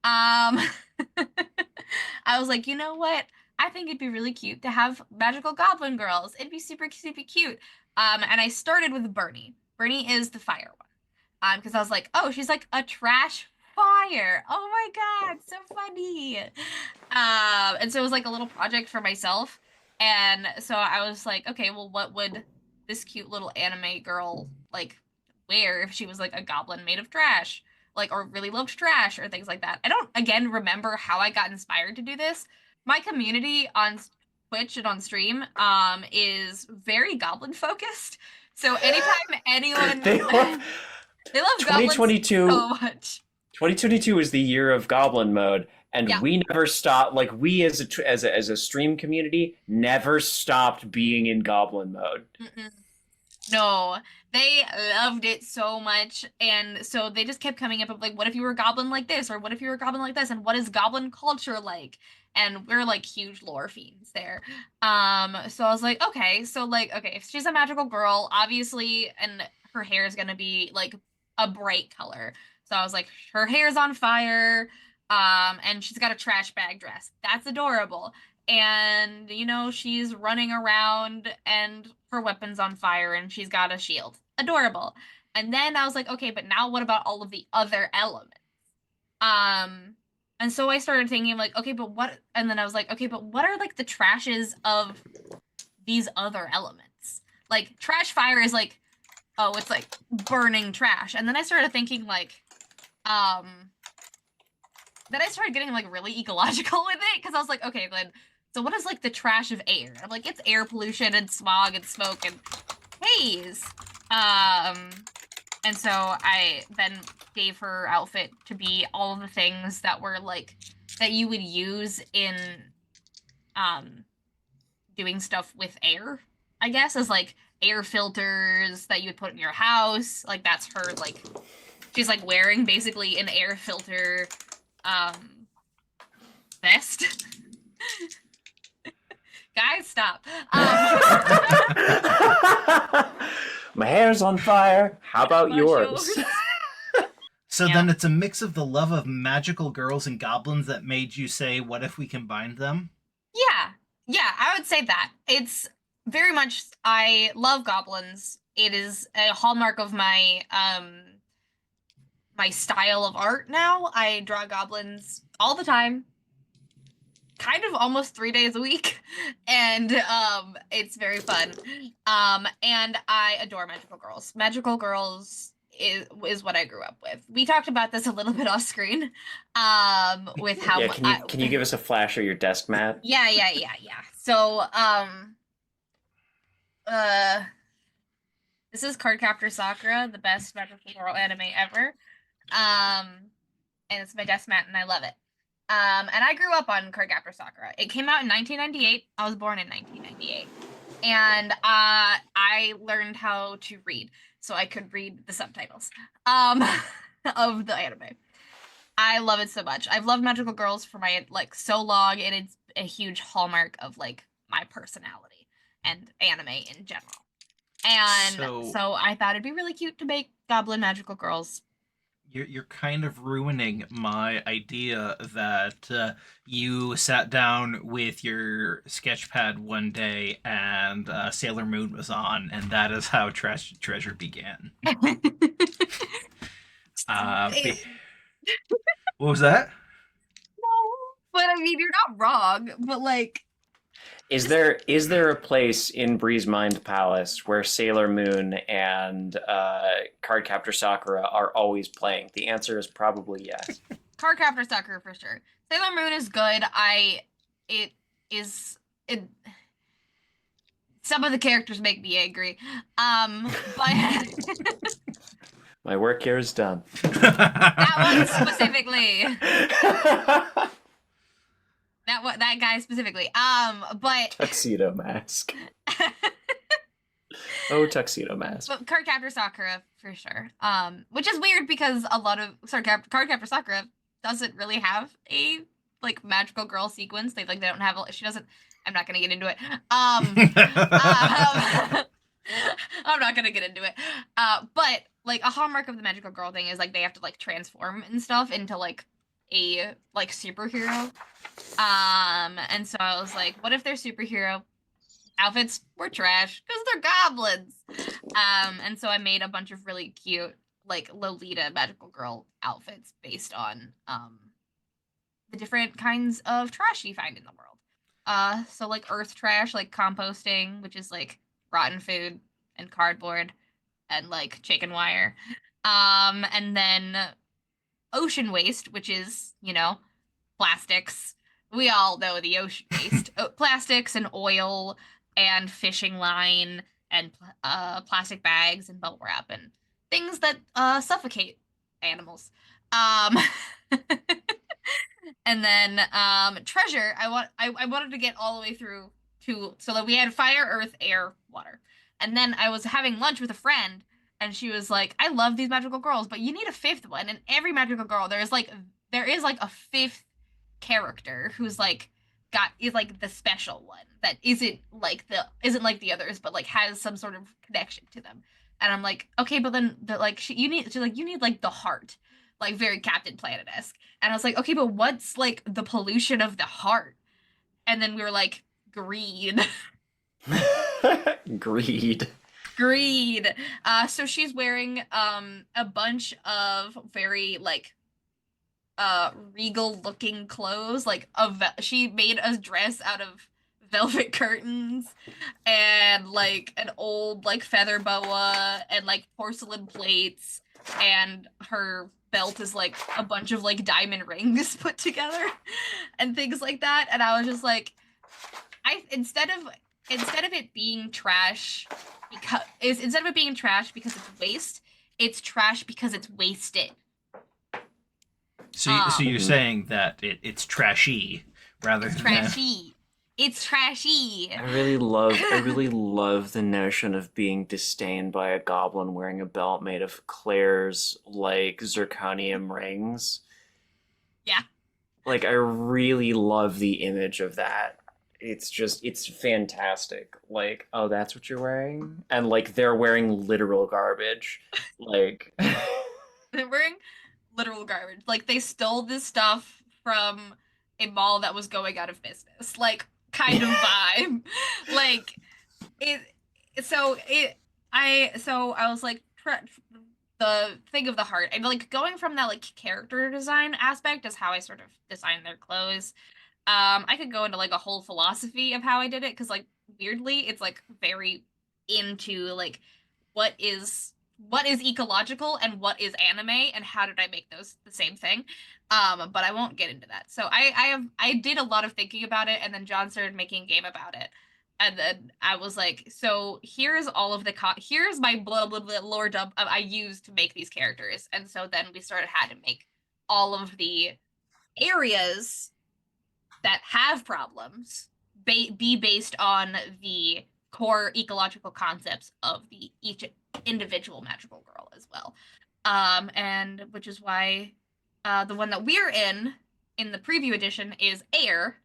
I was like, you know what? I think it'd be really cute to have magical goblin girls. It'd be super, super cute. And I started with Bernie. Bernie is the fire one. Because I was like, oh, she's like a trash fire. Oh my God, so funny. And so it was like a little project for myself. And so I was like, okay, well, what would this cute little anime girl like wear if she was like a goblin made of trash? Like, or really loved trash or things like that. I don't, again, remember how I got inspired to do this. My community on Twitch and on stream is very goblin focused. So anytime anyone They love they love goblins 2022. so much. 2022 is the year of Goblin mode, and Yeah. we never stopped. Like we as a stream community never stopped being in Goblin mode. Mm-mm. No, they loved it so much, and so they just kept coming up with like, what if you were a goblin like this, or what if you were a goblin like this, and what is goblin culture like? And we're like huge lore fiends there. So I was like, okay, so like, okay, if she's a magical girl, obviously, and her hair is gonna be like a bright color. So I was like, her hair's on fire, and she's got a trash bag dress. That's adorable. And you know, she's running around and her weapon's on fire and she's got a shield. Adorable. And then I was like, okay, but now what about all of the other elements? Um, and so I started thinking like, okay, but what, and then I was like, okay, but what are like the trashes of these other elements? Like trash fire is like, oh, it's like burning trash. And then I started thinking like, then I started getting like really ecological with it because I was like, okay, then so what is like the trash of air? I'm like, it's air pollution and smog and smoke and haze. And so I then gave her outfit to be all of the things that were like that you would use in doing stuff with air, I guess, as like air filters that you would put in your house. Like that's her like she's like wearing basically an air filter vest. Guys, stop. My hair's on fire. How about yours? So Yeah. then it's a mix of the love of magical girls and goblins that made you say, what if we combined them? Yeah, I would say that. It's very much I love goblins. It is a hallmark of my my style of art now. I draw goblins all the time. kind of almost 3 days a week, and it's very fun. And I adore magical girls. Magical girls is what I grew up with. We talked about this a little bit off screen, with how Yeah, can you give us a flash of your desk mat? yeah. So uh this is Cardcaptor Sakura, the best magical girl anime ever. And it's my desk mat, and I love it. And I grew up on Cardcaptor Sakura. It came out in 1998. I was born in 1998, and I learned how to read, so I could read the subtitles um, of the anime. I love it so much. I've loved magical girls for my like so long, and it's a huge hallmark of like my personality and anime in general. And So so I thought it'd be really cute to make goblin magical girls. you're kind of ruining my idea that you sat down with your sketch pad one day and Sailor Moon was on, and that is how Treasure began. It- What was that? but I mean, you're not wrong. But like, Is there a place in Bree's Mind Palace where Sailor Moon and Cardcaptor Sakura are always playing? The answer is probably yes. Cardcaptor Sakura for sure. Sailor Moon is good. It is it. Some of the characters make me angry. But My work here is done. that one specifically. That guy specifically. But Tuxedo Mask. Oh, Tuxedo Mask. but Cardcaptor Sakura for sure. Which is weird because a lot of Cardcaptor Sakura doesn't really have a like magical girl sequence. They don't have. She doesn't. I'm not gonna get into it. I'm not gonna get into it. But like a hallmark of the magical girl thing is like they have to like transform and stuff into like a like superhero. And so I was like, what if their superhero outfits were trash because they're goblins? And so I made a bunch of really cute like Lolita magical girl outfits based on the different kinds of trash you find in the world. So like earth trash, like composting, which is like rotten food and cardboard and like chicken wire. And then ocean waste, which is, plastics. We all know the ocean waste. Plastics and oil and fishing line and plastic bags and bubble wrap and things that suffocate animals. Um, and then treasure. I wanted to get all the way through to so that we had fire, earth, air, water. And then I was having lunch with a friend, and she was like, "I love these magical girls, but you need a fifth one." And every magical girl, there is like a fifth character who's like got is like the special one that isn't like the others, but like has some sort of connection to them. And I'm like, okay, but then the like you need like the heart, like very Captain Planet-esque. And I was like, okay, but what's like the pollution of the heart? And then we were like, greed. Greed. Greed. So she's wearing a bunch of very like regal looking clothes. She made a dress out of velvet curtains and like an old like feather boa and like porcelain plates, and her belt is like a bunch of like diamond rings put together and things like that. And I was just like, I instead of it being trash because it's waste, it's trash because it's wasted. So you're Mhm. saying that it's trashy rather It's than trashy. It's trashy. I really love the notion of being disdained by a goblin wearing a belt made of Claire's like zirconium rings. Yeah. Like I really love the image of that. It's fantastic. Like, oh, that's what you're wearing? And like they're wearing literal garbage. Like They're wearing literal garbage. Like they stole this stuff from a mall that was going out of business. Like kind of vibe. Like it so it I was like the thing of the heart, and like going from that like character design aspect is how I sort of design their clothes. I could go into like a whole philosophy of how I did it because like weirdly it's like very into like what is what is ecological and what is anime and how did I make those the same thing. But I won't get into that. So I did a lot of thinking about it and then John started making a game about it. And then I was like, so here's all of the here's my blah blah blah lore dump I used to make these characters. And so then we started had to make all of the areas that have problems be based on the core ecological concepts of the each individual magical girl as well. And which is why the one that we're in the preview edition is air,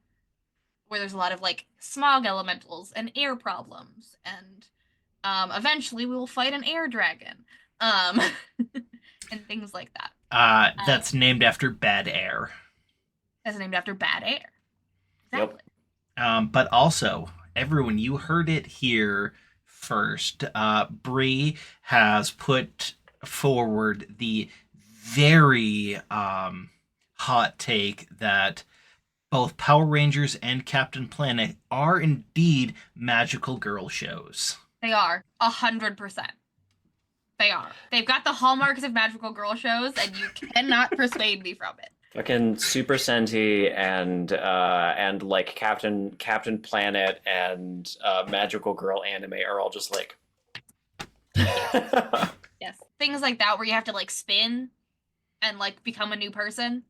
where there's a lot of like smog elementals and air problems, and eventually we will fight an air dragon, um, and things like that. That's named after bad air. That's named after bad air. Yep. Exactly. But also, everyone, you heard it here first. Bree has put forward the very hot take that both Power Rangers and Captain Planet are indeed magical girl shows. They are 100%. They are. They've got the hallmarks of magical girl shows, and you cannot persuade me from it. Fucking Super Senti and like Captain Planet and Magical Girl anime are all just like Yes. Things like that where you have to like spin and like become a new person.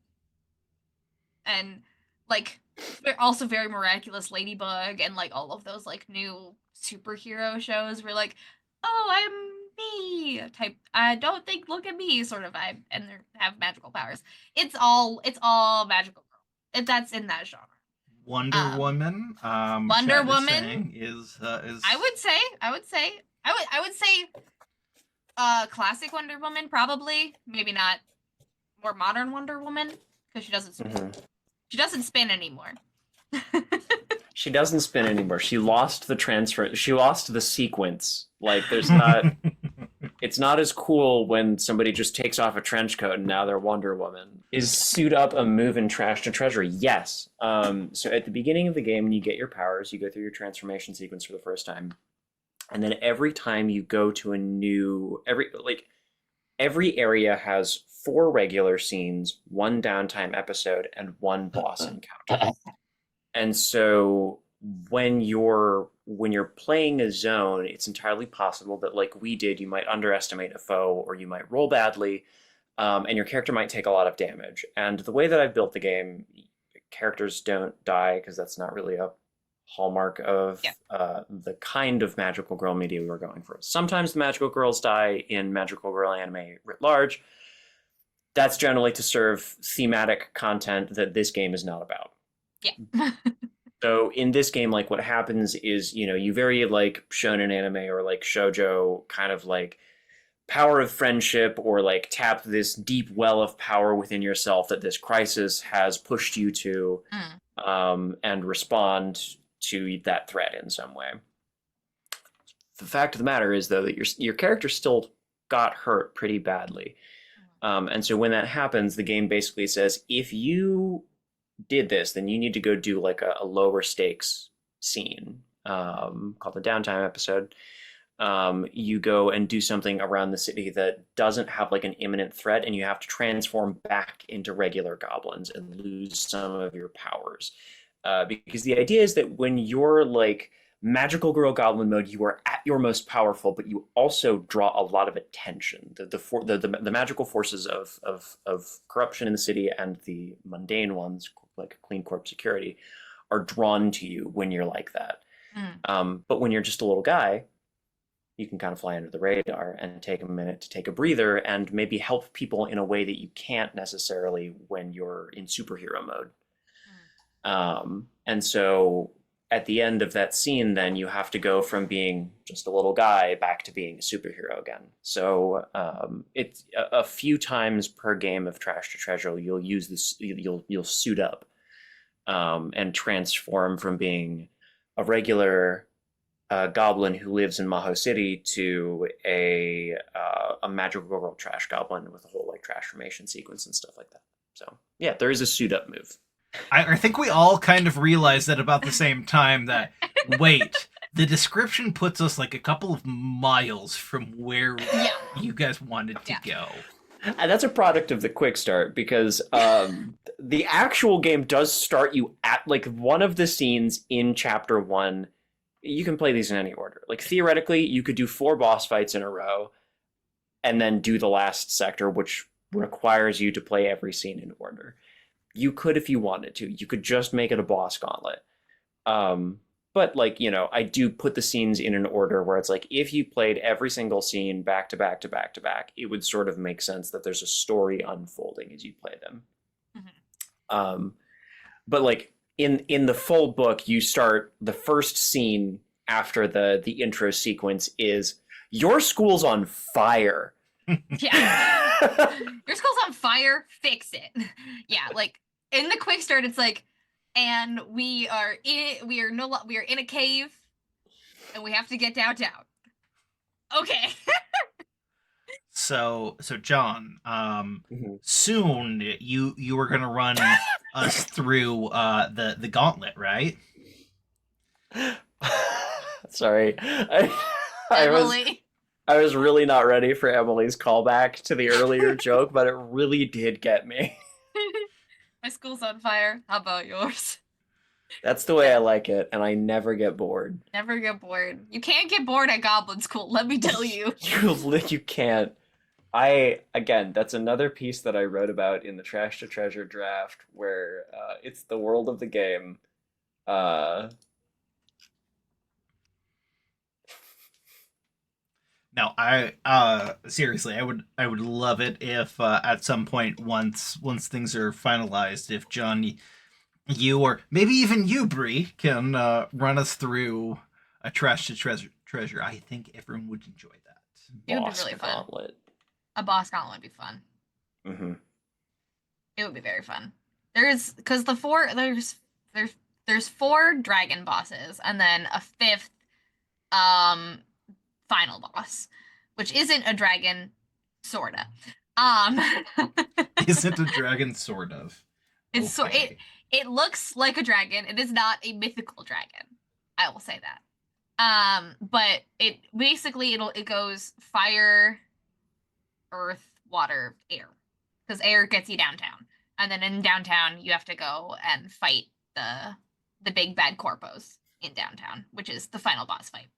And like they're also very miraculous Ladybug and like all of those like new superhero shows where like, oh, I'm me type. I don't think look at me sort of vibe, and they have magical powers. It's all magical girl. That's in that genre. Wonder Woman. Wonder Chad is Woman saying is. I would say classic Wonder Woman probably, maybe not more modern Wonder Woman because she doesn't spin anymore. she doesn't spin anymore. She lost the transfer. She lost the sequence. Like there's not. It's not as cool when somebody just takes off a trench coat and now they're Wonder Woman. Is suit up a move in Trash to Treasure? Yes. So at the beginning of the game, when you get your powers, you go through your transformation sequence for the first time. And then every time you go to a new, every area has 4 regular scenes, 1 downtime episode, and 1 boss encounter. And so when you're playing a zone, it's entirely possible that, like we did, you might underestimate a foe or you might roll badly, and your character might take a lot of damage. And the way that I've built the game, characters don't die because that's not really a hallmark of the kind of magical girl media we were going for. Sometimes the magical girls die in magical girl anime writ large. That's generally to serve thematic content that this game is not about. Yeah. So in this game, like what happens is, you very like shonen anime or like shoujo kind of like power of friendship or like tap this deep well of power within yourself that this crisis has pushed you to and respond to that threat in some way. The fact of the matter is, though, that your character still got hurt pretty badly. And so when that happens, the game basically says, if you did this, then you need to go do like a lower stakes scene called the downtime episode. You go and do something around the city that doesn't have like an imminent threat, and you have to transform back into regular goblins and lose some of your powers. Because the idea is that when you're like magical girl goblin mode, you are at your most powerful, but you also draw a lot of attention. The magical forces of corruption in the city and the mundane ones, like Clean Corp security, are drawn to you when you're like that. But when you're just a little guy, you can kind of fly under the radar and take a minute to take a breather and maybe help people in a way that you can't necessarily when you're in superhero mode. And so at the end of that scene, then you have to go from being just a little guy back to being a superhero again. So it's a few times per game of Trash to Treasure, you'll use this, you'll suit up and transform from being a regular goblin who lives in Maho City to a magical girl trash goblin with a whole like transformation sequence and stuff like that. So yeah, there is a suit up move. I think we all kind of realized at about the same time that, wait, the description puts us like a couple of miles from where you guys wanted to go. And that's a product of the quick start because the actual game does start you at like one of the scenes in chapter 1. You can play these in any order. Like theoretically, you could do 4 boss fights in a row and then do the last sector, which requires you to play every scene in order. You could if you wanted to. You could just make it a boss gauntlet. But like, I do put the scenes in an order where it's like if you played every single scene back to back to back to back, it would sort of make sense that there's a story unfolding as you play them. Mm-hmm. But like in the full book, you start the first scene after the intro sequence is your school's on fire. Yeah. Your school's on fire, fix it. Yeah, like in the quick start it's like, and we are in a cave and we have to get downtown. Okay. So John, soon you were gonna run us through the gauntlet, right? Sorry. I was really not ready for Emily's callback to the earlier joke, but it really did get me. My school's on fire. How about yours? That's the way I like it, and I never get bored. Never get bored. You can't get bored at Goblin School, let me tell you. You can't. Again, that's another piece that I wrote about in the Trash to Treasure draft, where it's the world of the game. Now, seriously, I would love it if at some point once things are finalized, if John, you or maybe even you, Bri, can run us through a Trash to Treasure. I think everyone would enjoy that. It would be really fun. Gauntlet. A boss gauntlet would be fun. Mm-hmm. It would be very fun. There's 4 dragon bosses and then a 5th final boss, which isn't a dragon, sorta. Isn't a dragon, sort of. It's okay. It looks like a dragon. It is not a mythical dragon. I will say that. But it basically it goes fire, earth, water, air, because air gets you downtown, and then in downtown you have to go and fight the big bad corpos in downtown, which is the final boss fight.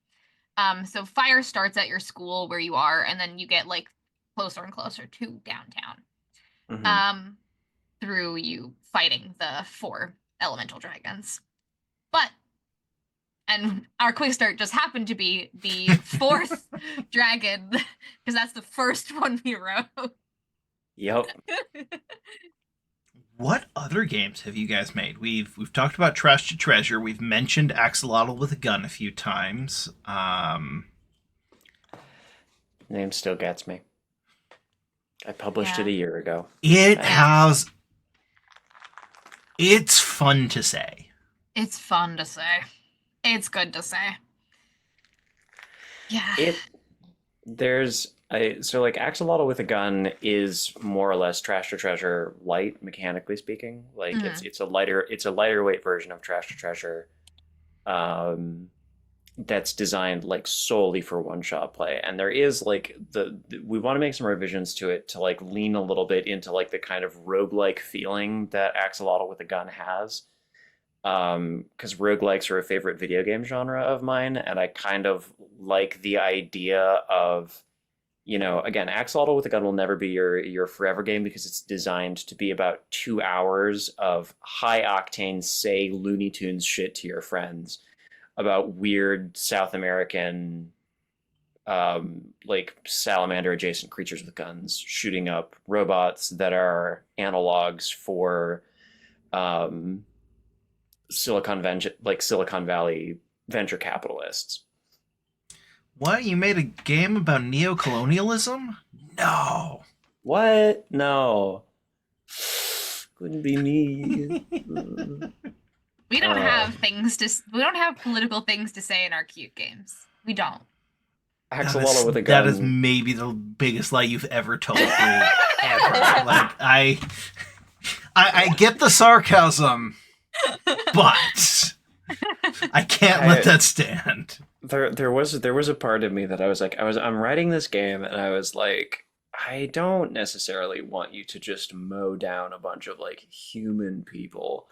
So fire starts at your school where you are, and then you get like closer and closer to downtown. Mm-hmm. Through you fighting the 4 elemental dragons. And our quick start just happened to be the 4th dragon, because that's the first one we wrote. Yep. What other games have you guys made? We've talked about Trash to Treasure. We've mentioned Axolotl with a Gun a few times. Name still gets me. I published it a year ago. It's fun to say. It's fun to say. It's good to say. Yeah. So like Axolotl with a Gun is more or less Trash to Treasure light, mechanically speaking. Like it's a lighter weight version of Trash to Treasure. That's designed like solely for one-shot play, and there is like we want to make some revisions to it to like lean a little bit into like the kind of roguelike feeling that Axolotl with a Gun has, because roguelikes are a favorite video game genre of mine, and I kind of like the idea of, again, Axolotl with a Gun will never be your forever game because it's designed to be about 2 hours of high octane, say Looney Tunes shit to your friends about weird South American, like salamander adjacent creatures with guns shooting up robots that are analogs for Silicon Valley venture capitalists. What? You made a game about neocolonialism? No. What? No. Couldn't be me. We don't have political things to say in our cute games. We don't. Axolotl with a Gun. That is maybe the biggest lie you've ever told me. Ever. Like I get the sarcasm, but I can't let that stand. There was a part of me that I was like, I'm writing this game and I was like, I don't necessarily want you to just mow down a bunch of like human people,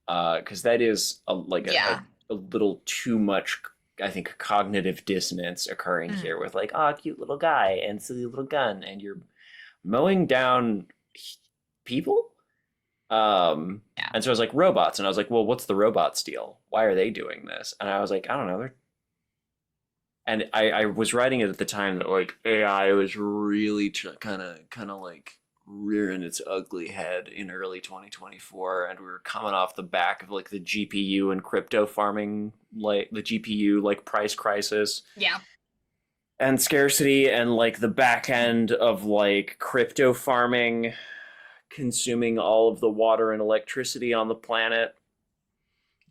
because that is like Yeah. a little too much, I think, cognitive dissonance occurring Mm. here with like, ah, cute little guy and silly little gun, and you're mowing down people. Yeah. And so I was like, robots, and I was like, well, what's the robots deal? Why are they doing this? And I was like, I don't know, and I was writing it at the time that like AI was really kind of like rearing its ugly head in early 2024, and we were coming off the back of like the GPU and crypto farming, like the GPU like price crisis Yeah. and scarcity, and like the back end of like crypto farming consuming all of the water and electricity on the planet.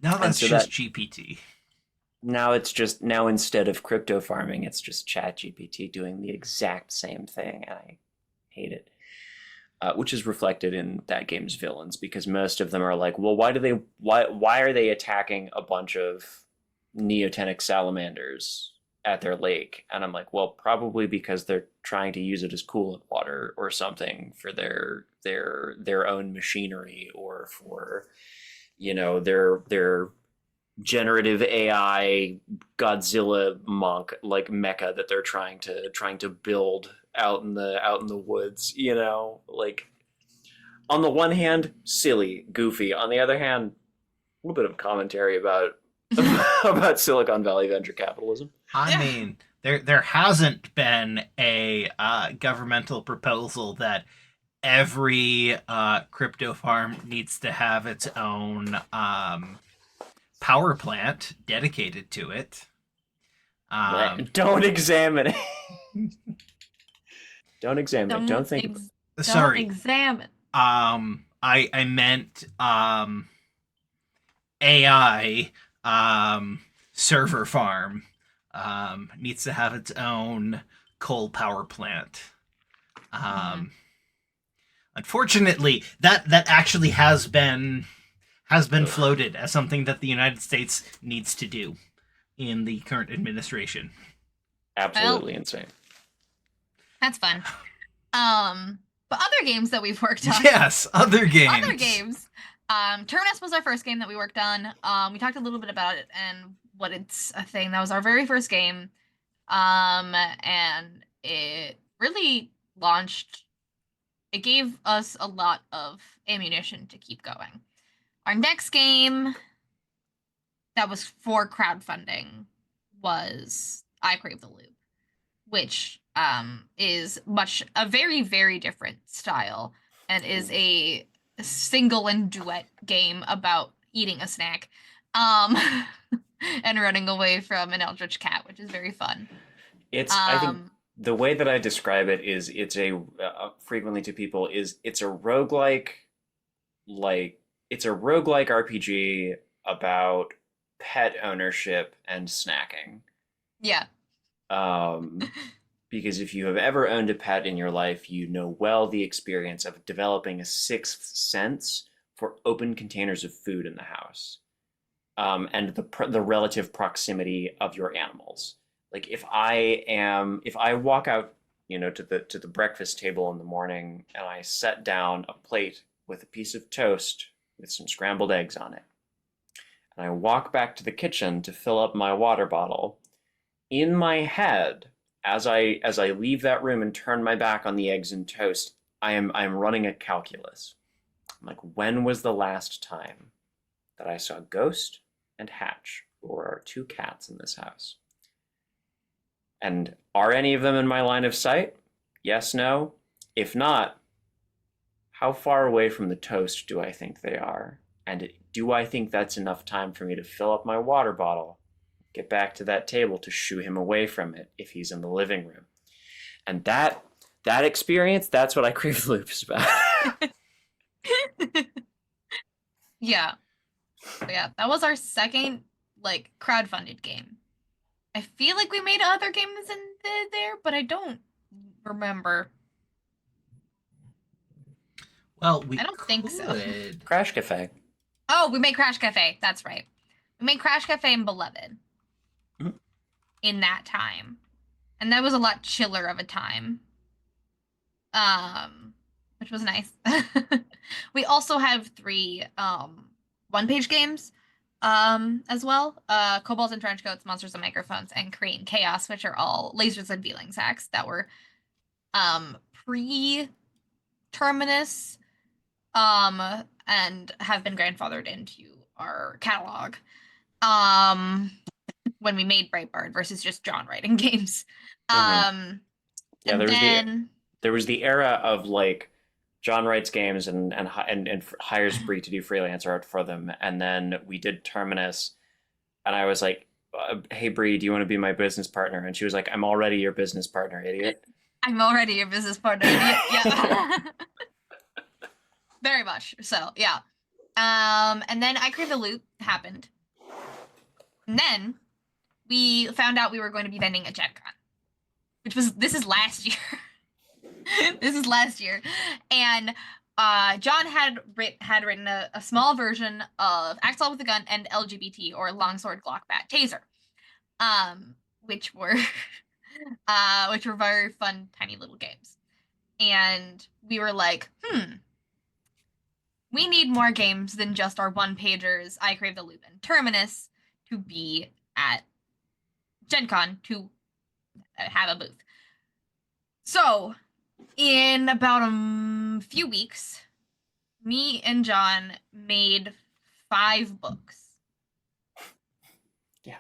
Now And that's so just that GPT. now it's just now instead of crypto farming, it's just Chat GPT doing the exact same thing, and I hate it. Which is reflected in that game's villains, because most of them are like, well, why are they attacking a bunch of neotenic salamanders at their lake? And I'm like, well, probably because they're trying to use it as coolant water or something for their own machinery, or for their generative AI Godzilla monk like mecha that they're trying to build out in the woods, like on the one hand silly, goofy, on the other hand a little bit of commentary about about Silicon Valley venture capitalism. I mean, there hasn't been a governmental proposal that every crypto farm needs to have its own power plant dedicated to it. Don't examine it. Don't examine it. Don't think. Sorry. Don't examine. I meant AI server farm needs to have its own coal power plant. Unfortunately, that actually has been floated as something that the United States needs to do in the current administration. Absolutely insane. That's fun. But other games that we've worked on. Yes, other games. Other games. Terminus was our first game that we worked on. We talked a little bit about it and what it's a thing. That was our very first game. And it really launched. It gave us a lot of ammunition to keep going. Our next game that was for crowdfunding was I Crave the Loop, which is a very, very different style, and is a single and duet game about eating a snack and running away from an eldritch cat, which is very fun. I think the way that I describe it is frequently to people is it's a roguelike, RPG about pet ownership and snacking. Yeah. Because if you have ever owned a pet in your life, you know well the experience of developing a sixth sense for open containers of food in the house, and the relative proximity of your animals. Like if I walk out, to the breakfast table in the morning, and I set down a plate with a piece of toast with some scrambled eggs on it, and I walk back to the kitchen to fill up my water bottle, in my head, as I leave that room and turn my back on the eggs and toast, I'm running a calculus. I'm like, when was the last time that I saw Ghost and Hatch, or our two cats in this house? And are any of them in my line of sight? Yes, no. If not, how far away from the toast do I think they are? And do I think that's enough time for me to fill up my water bottle, get back to that table to shoo him away from it if he's in the living room? And that experience, that's what I Crave the Loop is about. Yeah, that was our second crowdfunded game. I feel like we made other games in there, but I don't remember. Well, we I don't think so. could. Crash Cafe. Oh, we made Crash Cafe. That's right. We made Crash Cafe and Beloved Mhm. in that time. And that was a lot chiller of a time. Which was nice. We also have 3 one-page games as well. Kobolds and Trenchcoats, Monsters and Microphones, and Create and Chaos, which are all lasers and feeling sacks that were pre-terminus and have been grandfathered into our catalog. When we made Breitbart versus just John writing games. Yeah, And then there was the era of like John writes games and hires Bree to do freelance art for them, and then we did Terminus, and I was like, "Hey Bree, do you want to be my business partner?" And she was like, "I'm already your business partner, idiot." I'm already your business partner. Yeah. Very much so, yeah. And then I Crave the Loop happened. And then we found out we were going to be vending at Gen Con, this is last year. This is last year. And John had written a small version of Axel with a Gun and LGBT, or Longsword Glockbat Taser, which were very fun, tiny little games. And we were like, we need more games than just our one-pagers, I Crave the Loop and Terminus, to be at Gen Con to have a booth. So, in about a few weeks, me and John made 5 books. Yeah.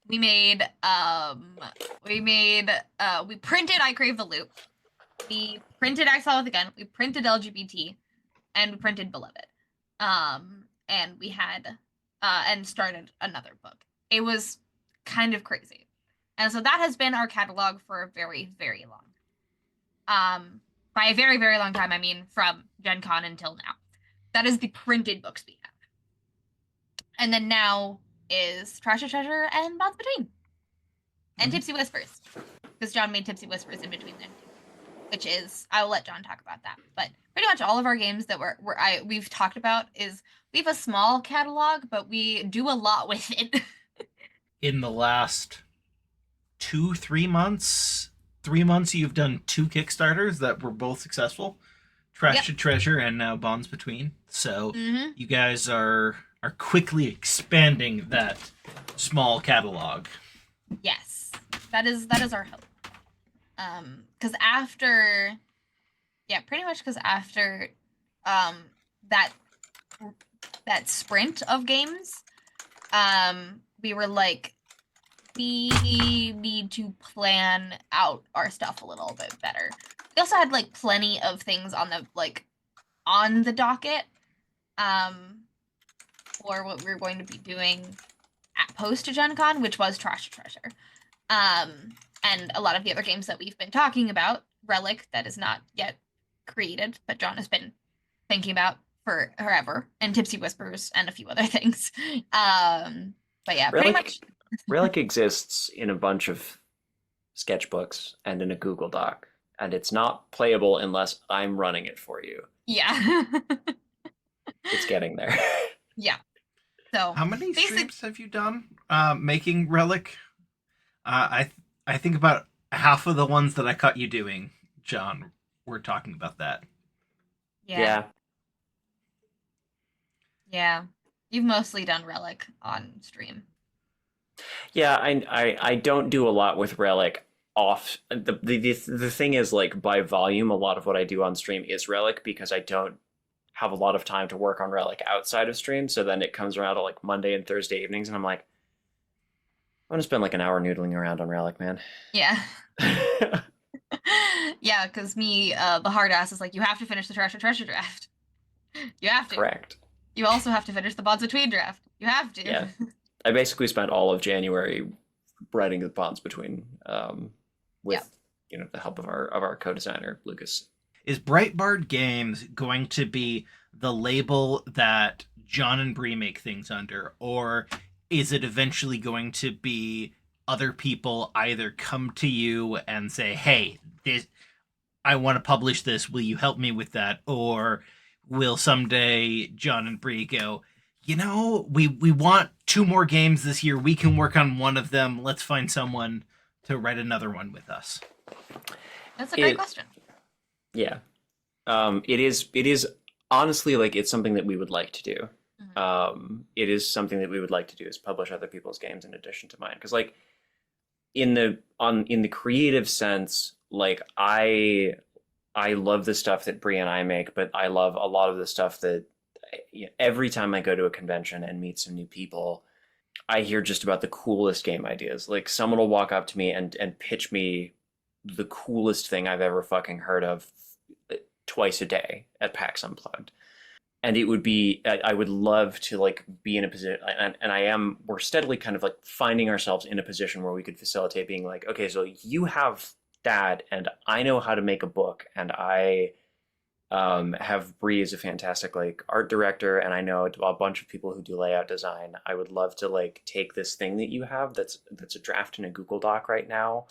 We printed I Crave the Loop. We printed Axel with a Gun. We printed LGBT, and we printed Beloved. And we had and started another book. It was kind of crazy. And so that has been our catalog for a very, very long. By a very, very long time, I mean from Gen Con until now. That is the printed books we have. And then now is Trash or Treasure and Bonds Between. And Tipsy Whispers. Because John made Tipsy Whispers in between them too. Which is, I will let John talk about that. But pretty much all of our games that we've talked about is, we have a small catalog, but we do a lot with it. In the last 3 months, you've done 2 Kickstarters that were both successful. Trash to Treasure and now Bonds Between. So you guys are quickly expanding that small catalog. Yes. That is our hope. Because after that sprint of games, we were like, we need to plan out our stuff a little bit better. We also had like plenty of things on the docket for what we were going to be doing at post Gen Con, which was Trash to Treasure. And a lot of the other games that we've been talking about, Relic, that is not yet created, but John has been thinking about for forever, and Tipsy Whispers and a few other things. But yeah, pretty much. Relic exists in a bunch of sketchbooks and in a Google Doc, and it's not playable unless I'm running it for you. Yeah. It's getting there. Yeah. So how many streams have you done making Relic? I think about half of the ones that I caught you doing, John, were talking about that. Yeah. You've mostly done Relic on stream. Yeah, I don't do a lot with Relic off. The thing is, like, by volume, a lot of what I do on stream is Relic, because I don't have a lot of time to work on Relic outside of stream. So then it comes around to like Monday and Thursday evenings, and I'm like, I'm gonna spend like an hour noodling around on Relic, man. Yeah. Yeah, because me, the hard ass is like, you have to finish the Trash or Treasure draft. You have to. Correct. You also have to finish the Bonds Between draft. You have to. Yeah. I basically spent all of January writing the Bonds Between, with the help of our co-designer Lucas. Is Breitbart Games going to be the label that John and Bree make things under, or is it eventually going to be other people either come to you and say, hey, I want to publish this. Will you help me with that? Or will someday John and Bree go, we want 2 more games this year. We can work on one of them. Let's find someone to write another one with us. That's a great It, question. yeah. It is honestly like it's something that we would like to do. It is something that we would like to do is publish other people's games in addition to mine. Because like in the creative sense, like I love the stuff that Brie and I make, but I love a lot of the stuff that every time I go to a convention and meet some new people, I hear just about the coolest game ideas. Like someone will walk up to me and pitch me the coolest thing I've ever fucking heard of twice a day at PAX Unplugged. And it would be, I would love to like be in a position, and we're steadily kind of like finding ourselves in a position where we could facilitate being like, okay, so you have that, and I know how to make a book, and I have Bree as a fantastic like art director, and I know a bunch of people who do layout design. I would love to like take this thing that you have that's a draft in a Google Doc right now,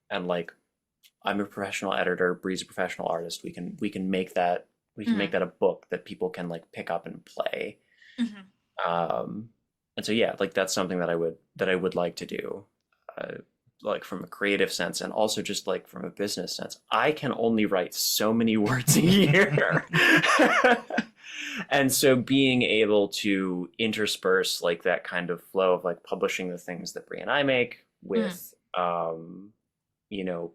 and like I'm a professional editor, Bree's a professional artist. We can make that a book that people can like pick up and play. And so yeah, like that's something that I would like to do, like from a creative sense, and also just like from a business sense. I can only write so many words a year. And so being able to intersperse like that kind of flow of like publishing the things that Brie and I make with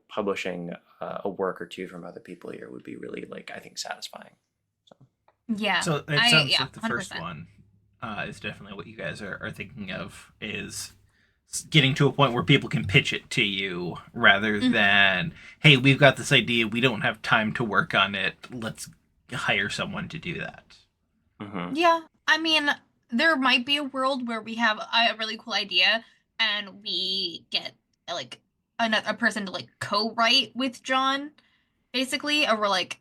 publishing a work or two from other people here would be really like I think satisfying. Yeah. So it sounds like the 100%. first one is definitely what you guys are thinking of, is getting to a point where people can pitch it to you rather than, hey, we've got this idea, we don't have time to work on it, let's hire someone to do that. Yeah, I mean, there might be a world where we have a really cool idea and we get like a person to like co-write with John, basically, or we're like,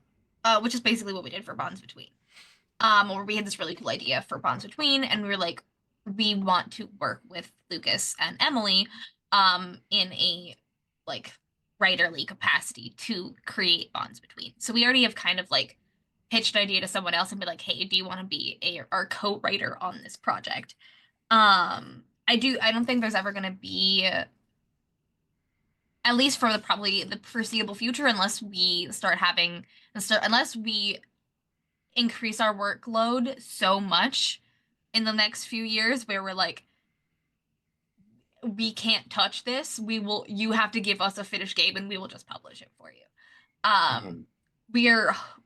which is basically what we did for Bonds Between. Where we had this really cool idea for Bonds Between, and we were like, we want to work with Lucas and Emily, in a like writerly capacity to create Bonds Between. So we already have kind of like pitched an idea to someone else and be like, hey, do you want to be our co-writer on this project? I don't think there's ever going to be, at least for probably the foreseeable future, unless we unless we increase our workload so much in the next few years where we're like, we can't touch this, you have to give us a finished game and we will just publish it for you.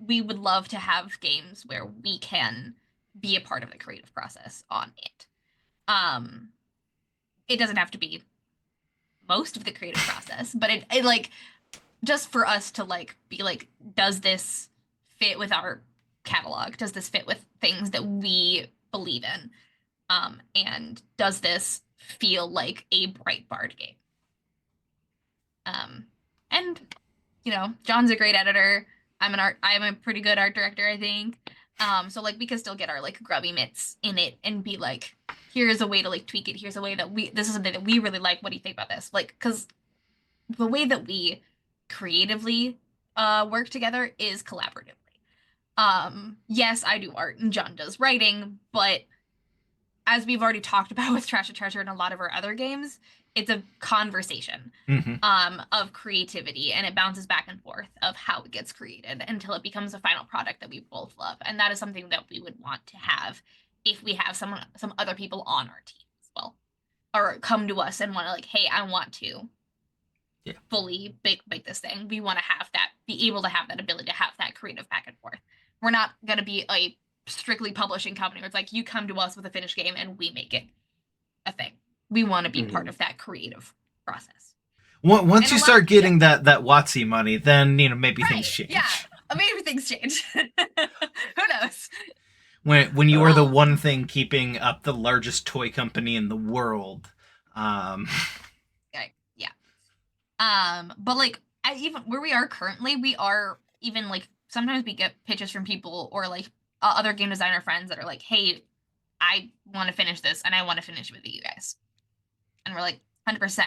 We would love to have games where we can be a part of the creative process on it. It doesn't have to be most of the creative process, but it like just for us to like be like, does this fit with our catalog? Does this fit with things that we believe in? And does this feel like a Breitbart game? And John's a great editor. I'm a pretty good art director, I think. So like we can still get our like grubby mitts in it and be like, here's a way to like tweak it. Here's a way that this is something that we really like. What do you think about this? Like, because the way that we creatively work together is collaboratively. Yes, I do art and John does writing, but as we've already talked about with Trash to Treasure and a lot of our other games, it's a conversation of creativity, and it bounces back and forth of how it gets created until it becomes a final product that we both love. And that is something that we would want to have if we have some other people on our team as well, or come to us and want to like, hey, I want to fully make this thing. We want to have that, be able to have that ability to have that creative back and forth. We're not going to be a strictly publishing company where it's like you come to us with a finished game and we make it a thing. We want to be part of that creative process. Once you start getting that WotC money, then maybe things change. Yeah, maybe things change. Who knows? When you are the one thing keeping up the largest toy company in the world. But like even where we are currently, we are even like sometimes we get pitches from people or like other game designer friends that are like, hey, I want to finish this and I want to finish with you guys. And we're like, 100%.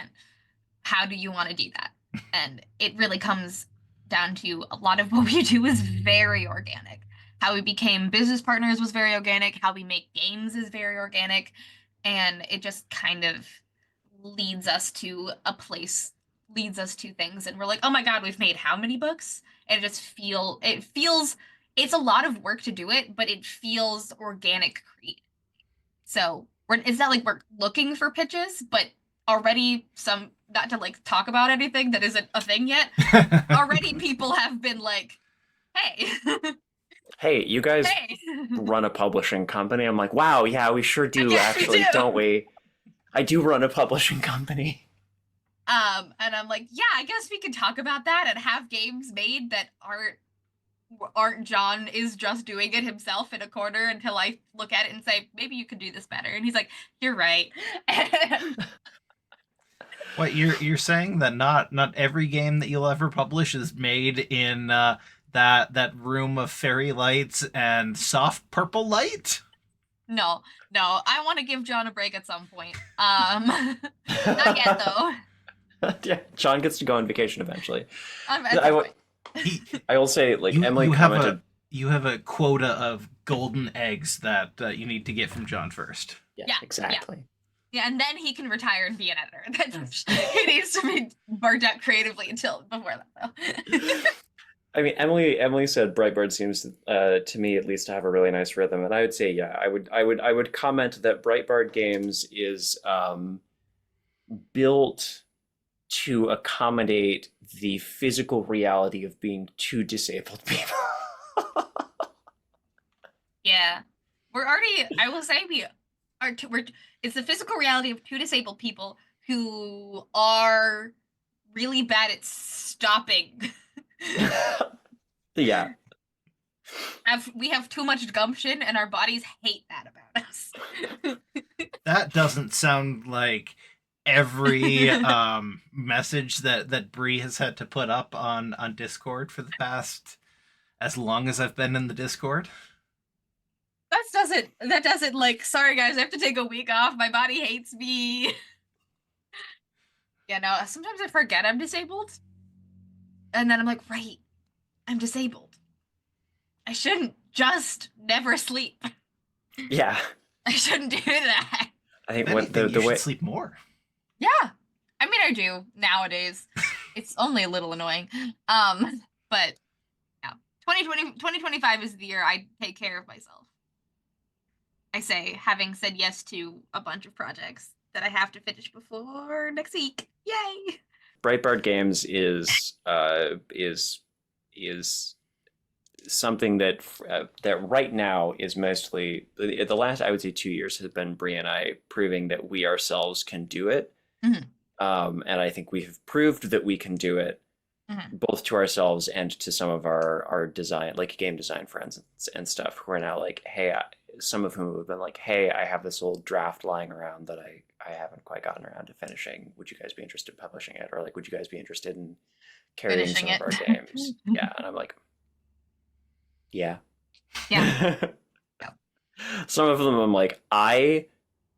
How do you want to do that? And it really comes down to a lot of what we do is very organic. How we became business partners was very organic. How we make games is very organic. And it just kind of leads us to a place, leads us to things. And we're like, oh my God, we've made how many books? And it feels, it's a lot of work to do it, but it feels organic create. So it's not like we're looking for pitches, but already not to like talk about anything that isn't a thing yet, already people have been like, hey. Hey, you guys Hey. run a publishing company. I'm like, wow, yeah, we sure do, Yes, we actually, do. don't we? I do run a publishing company. And I'm like, yeah, I guess we could talk about that and have games made that aren't John is just doing it himself in a corner until I look at it and say, maybe you could do this better. And he's like, you're right. What you're saying that not every game that you'll ever publish is made in that room of fairy lights and soft purple light? No, I want to give John a break at some point. Not yet though. Yeah, John gets to go on vacation eventually. I will say, like, Emily commented. You have a quota of golden eggs that you need to get from John first. Yeah, exactly. Yeah, and then he can retire and be an editor. He needs to be burnt out creatively before that, though. I mean, Emily said Brightbird seems to me at least to have a really nice rhythm, and I would say, yeah, I would comment that Brightbird Games is built to accommodate the physical reality of being two disabled people. Yeah, I will say it's the physical reality of two disabled people who are really bad at stopping. Yeah. We have too much gumption and our bodies hate that about us. That doesn't sound like every message that Bree has had to put up on Discord for the past as long as I've been in the Discord. That doesn't like, sorry guys, I have to take a week off. My body hates me. Yeah, no, sometimes I forget I'm disabled. And then I'm like, right, I'm disabled. I shouldn't just never sleep. Yeah. I shouldn't do that. I think the way sleep more. Yeah. I mean, I do nowadays. It's only a little annoying. But yeah. 2025 is the year I take care of myself. I say, having said yes to a bunch of projects that I have to finish before next week. Yay! Breitbart Games is something that right now is mostly the last, I would say, 2 years has been Bree and I proving that we ourselves can do it. Mm-hmm. And I think we have proved that we can do it, mm-hmm. both to ourselves and to some of our design, like game design friends and stuff, who are now like, hey, some of whom have been like, hey, I have this old draft lying around that I haven't quite gotten around to finishing. Would you guys be interested in publishing it? Or like, would you guys be interested in carrying Finishing some of our games? Yeah. And I'm like, yeah. Yeah. Some of them I'm like, I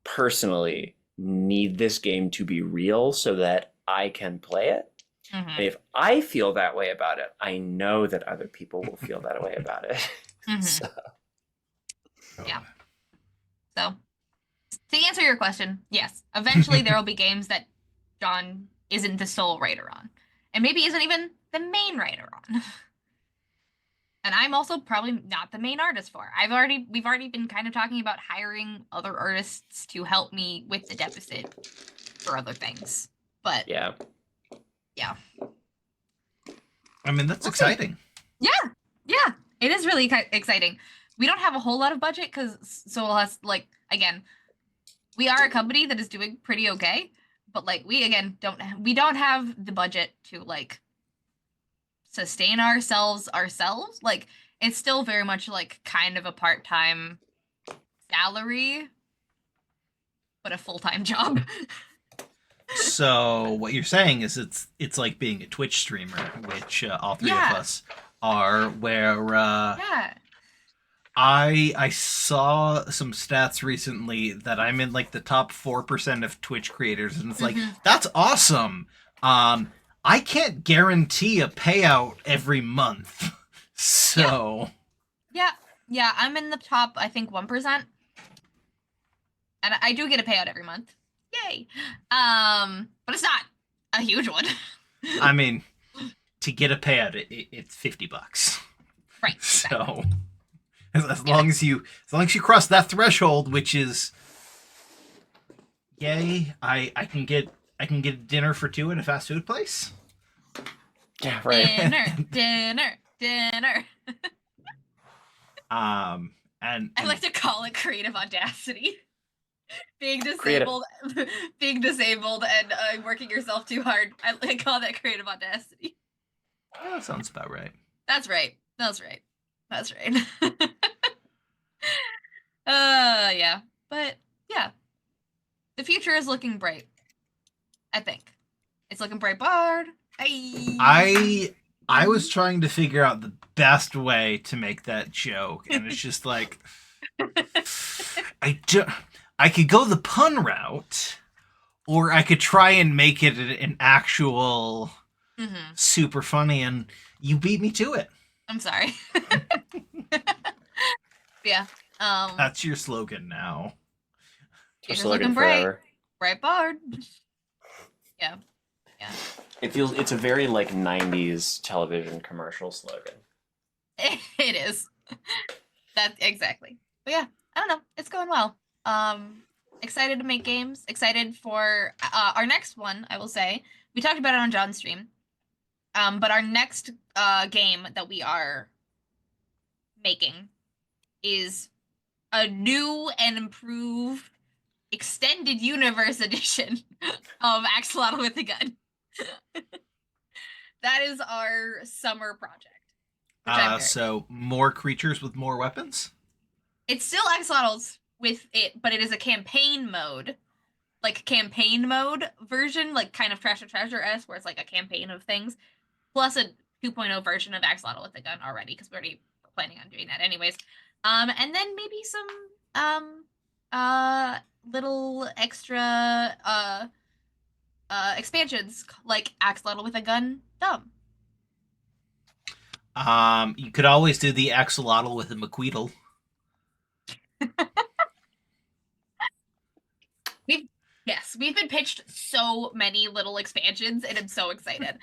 personally need this game to be real so that I can play it. Mm-hmm. And if I feel that way about it, I know that other people will feel that way about it. Mm-hmm. So. Yeah. So, to answer your question, yes, eventually there will be games that John isn't the sole writer on, and maybe isn't even the main writer on. And I'm also probably not the main artist for. We've already been kind of talking about hiring other artists to help me with the deficit for other things. But yeah. I mean, that's exciting. Yeah, it is really exciting. We don't have a whole lot of budget again, we are a company that is doing pretty okay, but like we don't have the budget to like sustain ourselves. Like it's still very much like kind of a part-time salary, but a full-time job. So what you're saying is it's like being a Twitch streamer, which all three of us are, where yeah. I saw some stats recently that I'm in like the top 4% of Twitch creators, and it's like, that's awesome. I can't guarantee a payout every month. So Yeah, I'm in the top, I think, 1%. And I do get a payout every month. Yay. But it's not a huge one. I mean, to get a payout, it's $50. Right. Exactly. So as long as you cross that threshold, which is yay, I can get dinner for two at a fast food place. Yeah, right. Dinner. And I like to call it creative audacity. Being Creative. disabled and working yourself too hard. I call that creative audacity. yeah, that sounds about right. That's right. Yeah. But yeah. The future is looking bright. I think. It's looking bright, Bard. I was trying to figure out the best way to make that joke, and it's just like I could go the pun route, or I could try and make it an actual super funny, and you beat me to it. I'm sorry. Yeah. That's your slogan now. Future's looking bright. Bright Bard. Yeah. It's a very like 90s television commercial slogan. It is. That's exactly. But yeah, I don't know. It's going well. Excited to make games. Excited for our next one, I will say. We talked about it on John's stream. But our next game that we are making is a new and improved extended universe edition of Axolotl with a Gun. That is our summer project. So more creatures with more weapons? It's still Axolotls with it, but it is a campaign mode. Like campaign mode version, like kind of Trash or Treasure-esque, where it's like a campaign of things, plus a 2.0 version of Axolotl with a Gun already, because we're already planning on doing that anyways. And then maybe some little extra expansions like Axolotl with a Gun Thumb. You could always do the Axolotl with a McQueedle. We've been pitched so many little expansions, and I'm so excited.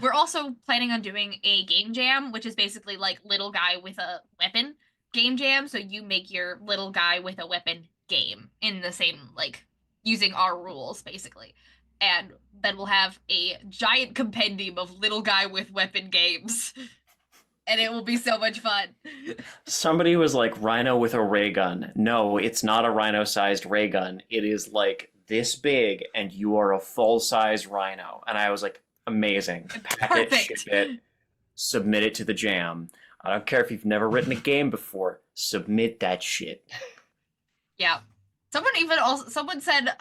We're also planning on doing a game jam, which is basically like little guy with a weapon game jam. So you make your little guy with a weapon game in the same, like, using our rules, basically. And then we'll have a giant compendium of little guy with weapon games. And it will be so much fun. Somebody was like, rhino with a ray gun. No, it's not a rhino-sized ray gun. It is like this big, and you are a full-size rhino. And I was like, amazing. Pack it, ship it, submit it to the jam. I don't care if you've never written a game before. Submit that shit. Yeah. Someone said,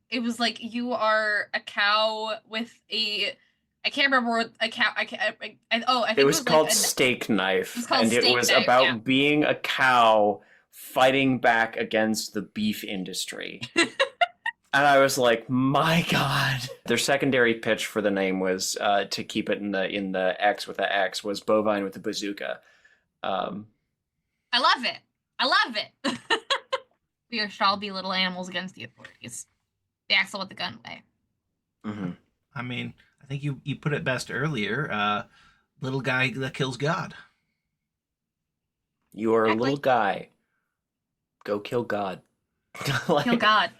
it was like, you are a cow with a... I can't remember what a cow. I think it was called like Steak Knife, and it was about being a cow fighting back against the beef industry. And I was like, my God. Their secondary pitch for the name was to keep it in the X with the X was bovine with a bazooka. I love it. We shall be little animals against the authorities. The Axel with the gun way. Mm-hmm. I mean, I think you put it best earlier. Little guy that kills God. You are a little guy. Go kill God. Like, kill God.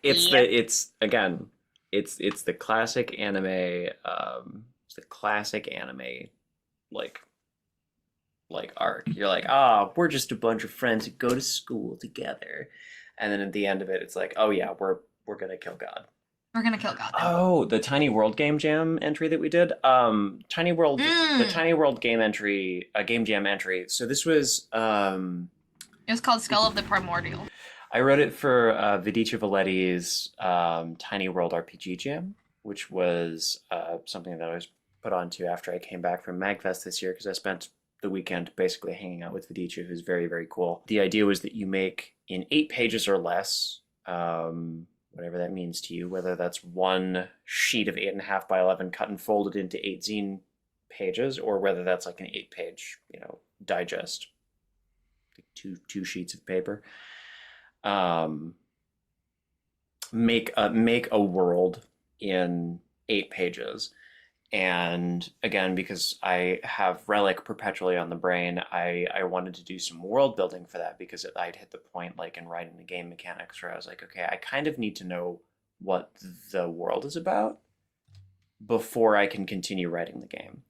It's the classic anime. It's the classic anime, like arc. You're like, we're just a bunch of friends who go to school together, and then at the end of it, it's like, oh yeah, we're gonna kill God. We're gonna kill God. Oh, the Tiny World Game Jam entry that we did. The Tiny World Game entry, Game Jam entry. So this was. It was called Skull of the Primordial. I wrote it for Vidice Valetti's Tiny World RPG Jam, which was something that I was put onto after I came back from MagFest this year, because I spent the weekend basically hanging out with Vidice, who's very, very cool. The idea was that you make in 8 pages or less whatever that means to you, whether that's one sheet of 8.5 by 11 cut and folded into 8 zine pages, or whether that's like an 8-page, digest, like two sheets of paper. Make a world in 8 pages. And again, because I have Relic perpetually on the brain, I wanted to do some world building for that, because I'd hit the point, like in writing the game mechanics, where I was like, okay, I kind of need to know what the world is about before I can continue writing the game.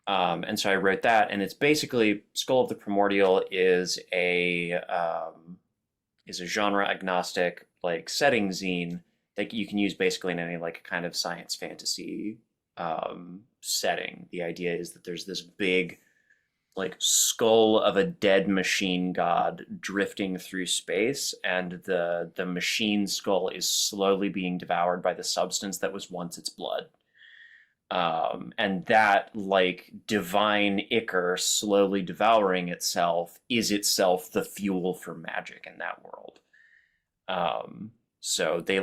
And so I wrote that, and it's basically Skull of the Primordial is a genre agnostic like setting zine that you can use basically in any like kind of science fantasy setting. The idea is that there's this big like skull of a dead machine god drifting through space, and the machine skull is slowly being devoured by the substance that was once its blood. And that like divine ichor slowly devouring itself is itself the fuel for magic in that world. So they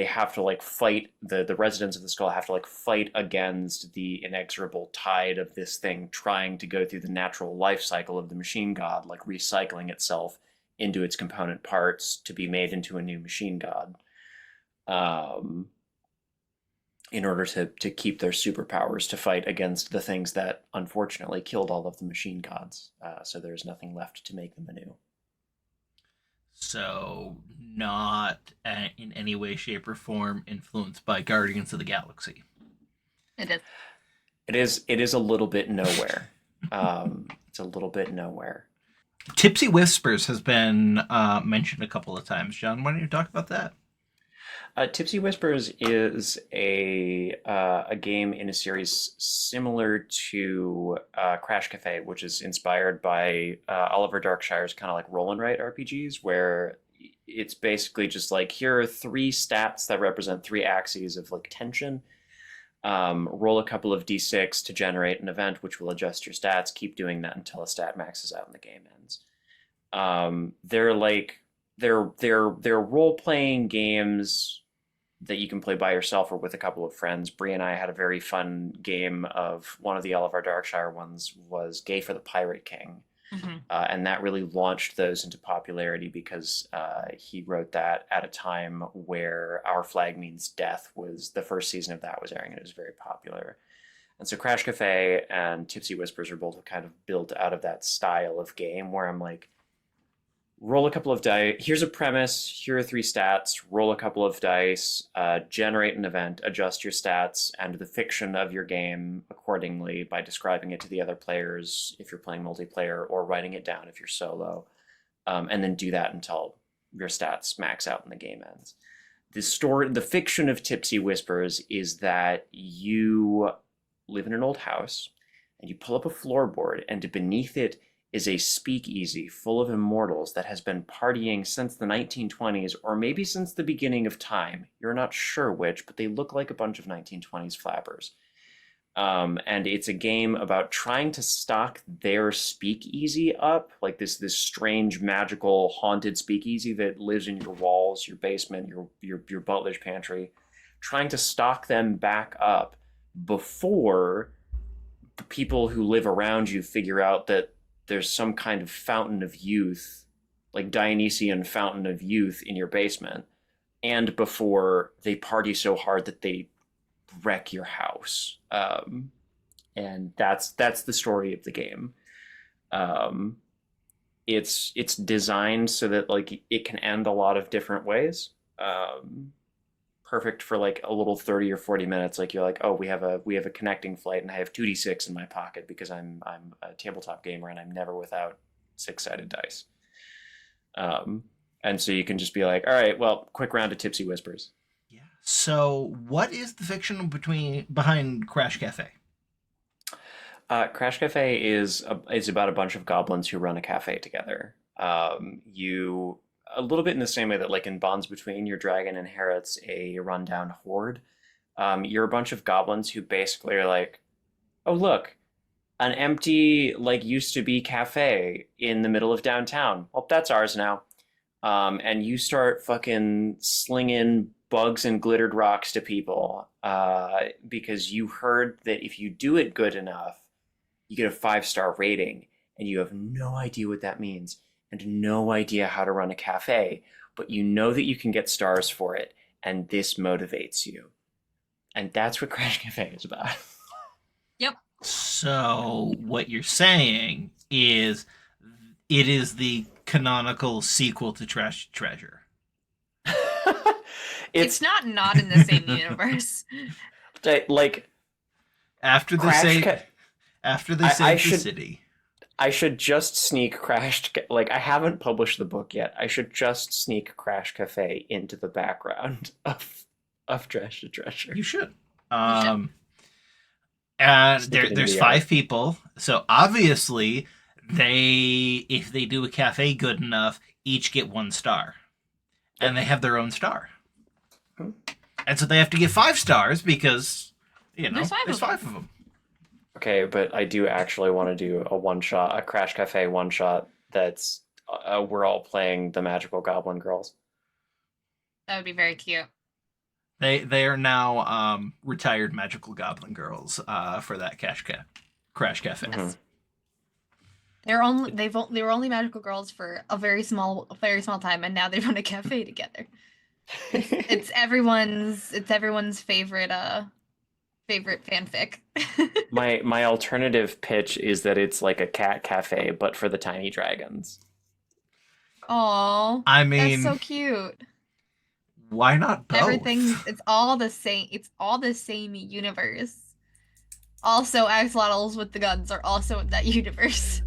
have to like fight, the residents of the skull have to like fight against the inexorable tide of this thing trying to go through the natural life cycle of the machine god, like recycling itself into its component parts to be made into a new machine god, in order to keep their superpowers to fight against the things that unfortunately killed all of the machine gods. So there's nothing left to make them anew. So, not in any way, shape, or form influenced by Guardians of the Galaxy. It is. It is a little bit nowhere. It's a little bit nowhere. Tipsy Whispers has been mentioned a couple of times. John, why don't you talk about that? Tipsy Whispers is a game in a series similar to Crash Cafe, which is inspired by Oliver Darkshire's kind of like roll and write RPGs, where it's basically just like, here are 3 stats that represent 3 axes of like tension. Roll a couple of d6 to generate an event, which will adjust your stats. Keep doing that until a stat maxes out and the game ends. They're role-playing games that you can play by yourself or with a couple of friends. Bree and I had a very fun game of one of the Oliver Darkshire ones was Gay for the Pirate King. Mm-hmm. And that really launched those into popularity because he wrote that at a time where Our Flag Means Death was the first season of that was airing, and it was very popular. And so Crash Cafe and Tipsy Whispers are both kind of built out of that style of game where I'm like, roll a couple of dice. Here's a premise. Here are 3 stats. Roll a couple of dice. Generate an event. Adjust your stats and the fiction of your game accordingly by describing it to the other players if you're playing multiplayer, or writing it down if you're solo. And then do that until your stats max out and the game ends. The fiction of Tipsy Whispers is that you live in an old house and you pull up a floorboard, and beneath it is a speakeasy full of immortals that has been partying since the 1920s, or maybe since the beginning of time. You're not sure which, but they look like a bunch of 1920s flappers. And it's a game about trying to stock their speakeasy up, like this strange, magical, haunted speakeasy that lives in your walls, your basement, your butler's pantry, trying to stock them back up before the people who live around you figure out that there's some kind of fountain of youth, like Dionysian fountain of youth in your basement, and before they party so hard that they wreck your house. And that's the story of the game. It's designed so that like it can end a lot of different ways. Perfect for like a little 30 or 40 minutes. Like you're like, oh, we have a connecting flight, and I have 2d6 in my pocket because I'm a tabletop gamer and I'm never without 6-sided dice. And so you can just be like, all right, well, quick round of Tipsy Whispers. Yeah. So, what is the fiction behind Crash Cafe? Crash Cafe is about a bunch of goblins who run a cafe together. You A little bit in the same way that like in Bonds Between, your dragon inherits a rundown horde. You're a bunch of goblins who basically are like, oh look, an empty like used to be cafe in the middle of downtown. Well, that's ours now. and you start fucking slinging bugs and glittered rocks to people, because you heard that if you do it good enough, you get a 5-star rating, and you have no idea what that means and no idea how to run a cafe, but you know that you can get stars for it, and this motivates you. And that's what Crash Cafe is about. Yep. So what you're saying is it is the canonical sequel to Trash Treasure. It's not in the same universe. Like After they Crash say Ca- after they I save the should city. I should just sneak like I haven't published the book yet. I should just sneak Crash Cafe into the background of Trash to Treasure. You should. You should. And Sneak it into there's the 5 art. people. So obviously if they do a cafe good enough, each get 1 star. And they have their own star. Hmm. And so they have to get 5 stars because There's 5 there's of them. 5 of them. Okay, but I do actually want to do a Crash Cafe one shot that's we're all playing the Magical Goblin Girls. That would be very cute. They are now retired magical goblin girls for that Crash Cafe. Mhm. They were only magical girls for a very small time, and now they run a cafe together. It's everyone's favorite fanfic. My alternative pitch is that it's like a cat cafe, but for the tiny dragons. Aw, I that's mean, so cute. why not both? It's all the same. It's all the same universe. Also, axolotls with the guns are also in that universe.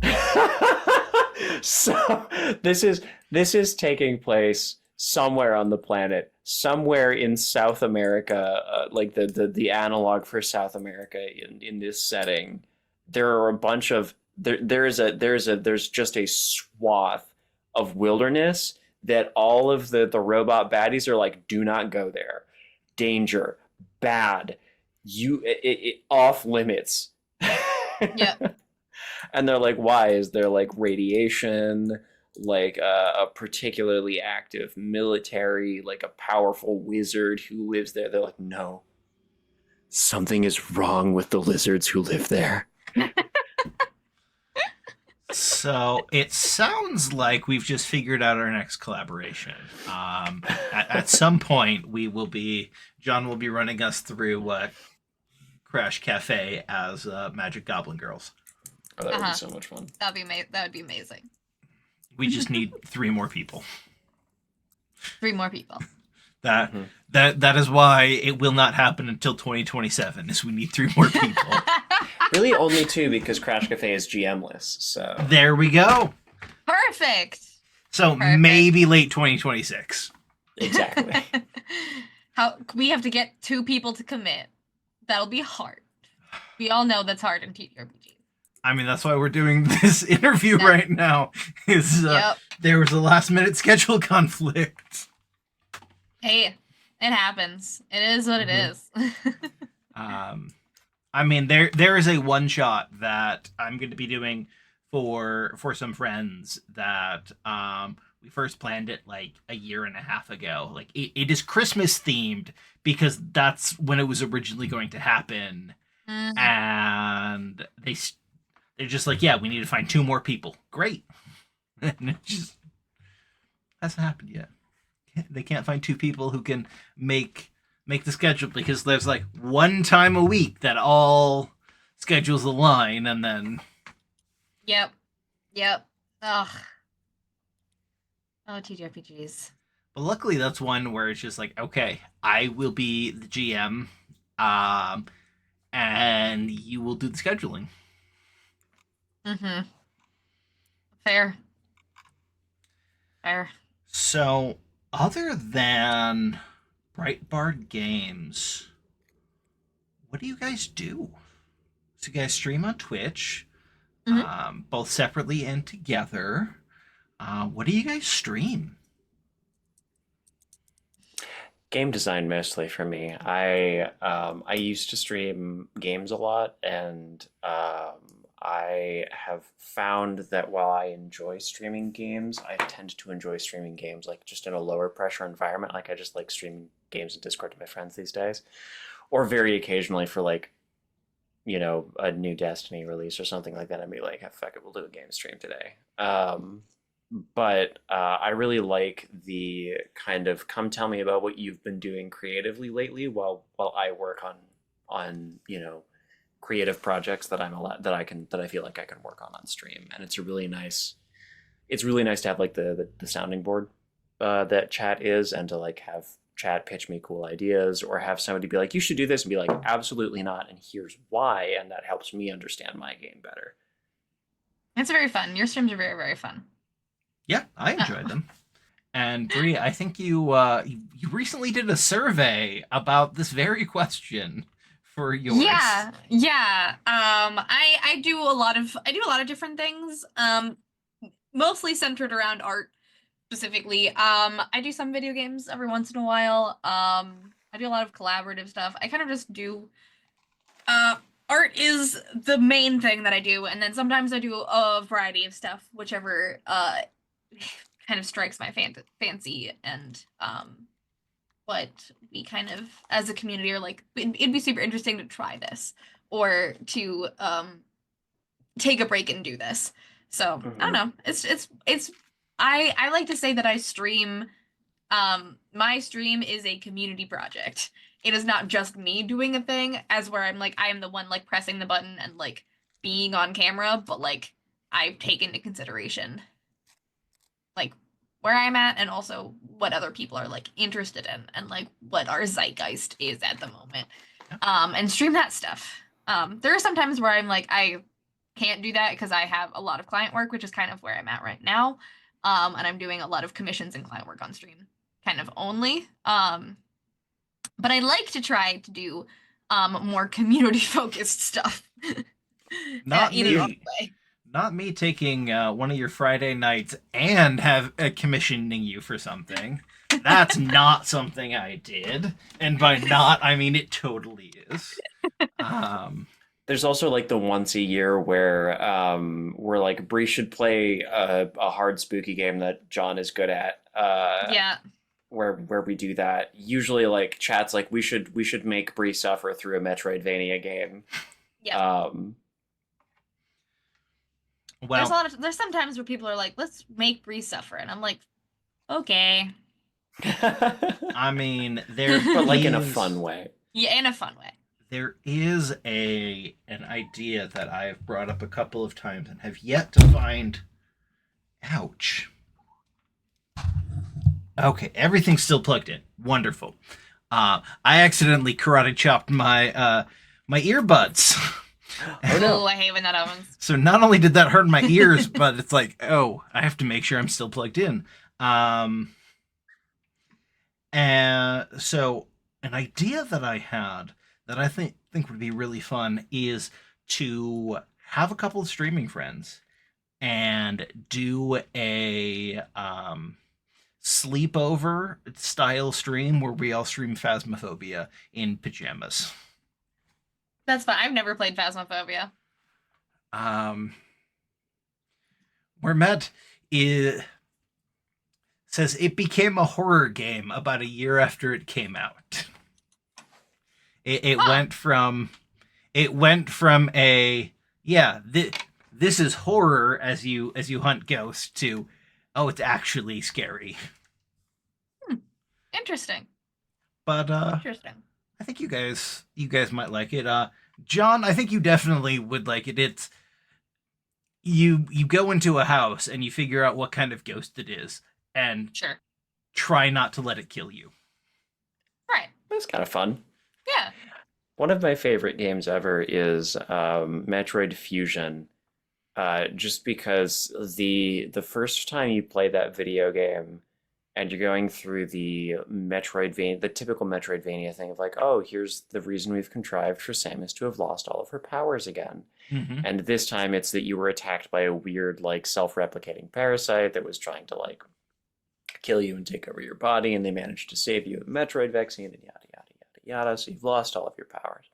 So this is taking place somewhere on the planet, somewhere in South America, like the analog for South America in this setting. There are a bunch of there's just a swath of wilderness that all of the robot baddies are like, do not go there, danger, bad, off limits. Yep. And they're like, why? Is there like radiation, like a particularly active military, like a powerful wizard who lives there? They're like, no, something is wrong with the lizards who live there. So it sounds like we've just figured out our next collaboration. At some point, John will be running us through Crash Cafe as Magic Goblin Girls. Oh, that would be so much fun. That would be amazing. We just need 3 more people. 3 more people. That is why it will not happen until 2027. Is we need 3 more people. Really, only 2 because Crash Cafe is GM-less. So There we go. Perfect. So Perfect. maybe late 2026. exactly. How we have to get 2 people to commit. That'll be hard. We all know that's hard in TTRPG. I mean, that's why we're doing this interview Yep. right now. Yep. There was a last-minute schedule conflict. Hey, it happens. It is what it is. I mean, there is a one-shot that I'm going to be doing for some friends that we first planned it like a year and a half ago. Like it is Christmas themed because that's when it was originally going to happen, and they're just like, yeah, we need to find 2 more people. Great, and it just hasn't happened yet. They can't find 2 people who can make the schedule because there's like 1 time a week that all schedules align, and then Yep. Ugh. Oh, TTRPGs. but luckily that's one where it's just like, okay, I will be the GM, and you will do the scheduling. Fair. So other than Breitbart Games, what do you guys do? So you guys stream on Twitch, both separately and together. What do you guys stream? Game design mostly for me. I used to stream games a lot, and I have found that while I enjoy streaming games, I tend to enjoy streaming games like just in a lower pressure environment. Like I just like streaming games in Discord to my friends these days, or very occasionally for like a new Destiny release or something like that. I'd be like, "Ah, fuck it, we'll do a game stream today." But I really like the kind of come tell me about what you've been doing creatively lately while I work on creative projects that I feel like I can work on stream, and it's really nice to have like the sounding board that chat is, and to like have chat pitch me cool ideas, or have somebody be like, you should do this, and be like, absolutely not, and here's why, and that helps me understand my game better. It's very fun. Your streams are very, very fun. Yeah, I enjoyed them. And Brie, I think you recently did a survey about this very question for yours. Yeah, yeah. I do a lot of different things. Mostly centered around art specifically. I do some video games every once in a while. I do a lot of collaborative stuff. I kind of just do art is the main thing that I do, and then sometimes I do a variety of stuff, whichever kind of strikes my fancy, and what we kind of as a community are like, it'd be super interesting to try this, or to take a break and do this. So I don't know. It's I like to say that I stream. My stream is a community project. It is not just me doing a thing, as where I'm like, I am the one like pressing the button and like being on camera, but like I take into consideration like where I'm at, and also what other people are like interested in, and like what our zeitgeist is at the moment. And stream that stuff. There are some times where I'm like, I can't do that because I have a lot of client work, which is kind of where I'm at right now. And I'm doing a lot of commissions and client work on stream kind of only. But I like to try to do more community focused stuff. Not in an odd me. way. Not me taking one of your Friday nights and have commissioning you for something. That's not something I did, and by not I mean it totally is. There's also like the once a year where like Bree should play a hard spooky game that John is good at. Yeah. Where we do that. Usually like chat's like we should make Bree suffer through a Metroidvania game. Yeah. Well, there's some times where people are like, let's make Bree suffer, and I'm like, okay. I mean, there but like in a is- fun way. Yeah, in a fun way. There is an idea that I've brought up a couple of times and have yet to find. Ouch. Okay, everything's still plugged in. Wonderful. I accidentally karate chopped my my earbuds. Oh no. Oh, I hate when that happens. So not only did that hurt my ears, but it's like, oh, I have to make sure I'm still plugged in. And so an idea that I had that I think would be really fun is to have a couple of streaming friends and do a sleepover style stream where we all stream Phasmophobia in pajamas. That's fine. I've never played Phasmophobia. Where Matt says it became a horror game about a year after it came out. It went from a this is horror as you hunt ghosts to, oh, it's actually scary. Interesting. But Interesting. I think you guys might like it. John, I think you definitely would like it. It's you go into a house and you figure out what kind of ghost it is and Sure. try not to let it kill you. Right. That's kind of fun. Yeah. One of my favorite games ever is Metroid Fusion. Just because the first time you play that video game and you're going through the typical Metroidvania thing of like, oh, here's the reason we've contrived for Samus to have lost all of her powers again. Mm-hmm. And this time it's that you were attacked by a weird, like, self-replicating parasite that was trying to, like, kill you and take over your body, and they managed to save you a Metroid vaccine, and yada, yada, yada, yada, so you've lost all of your powers.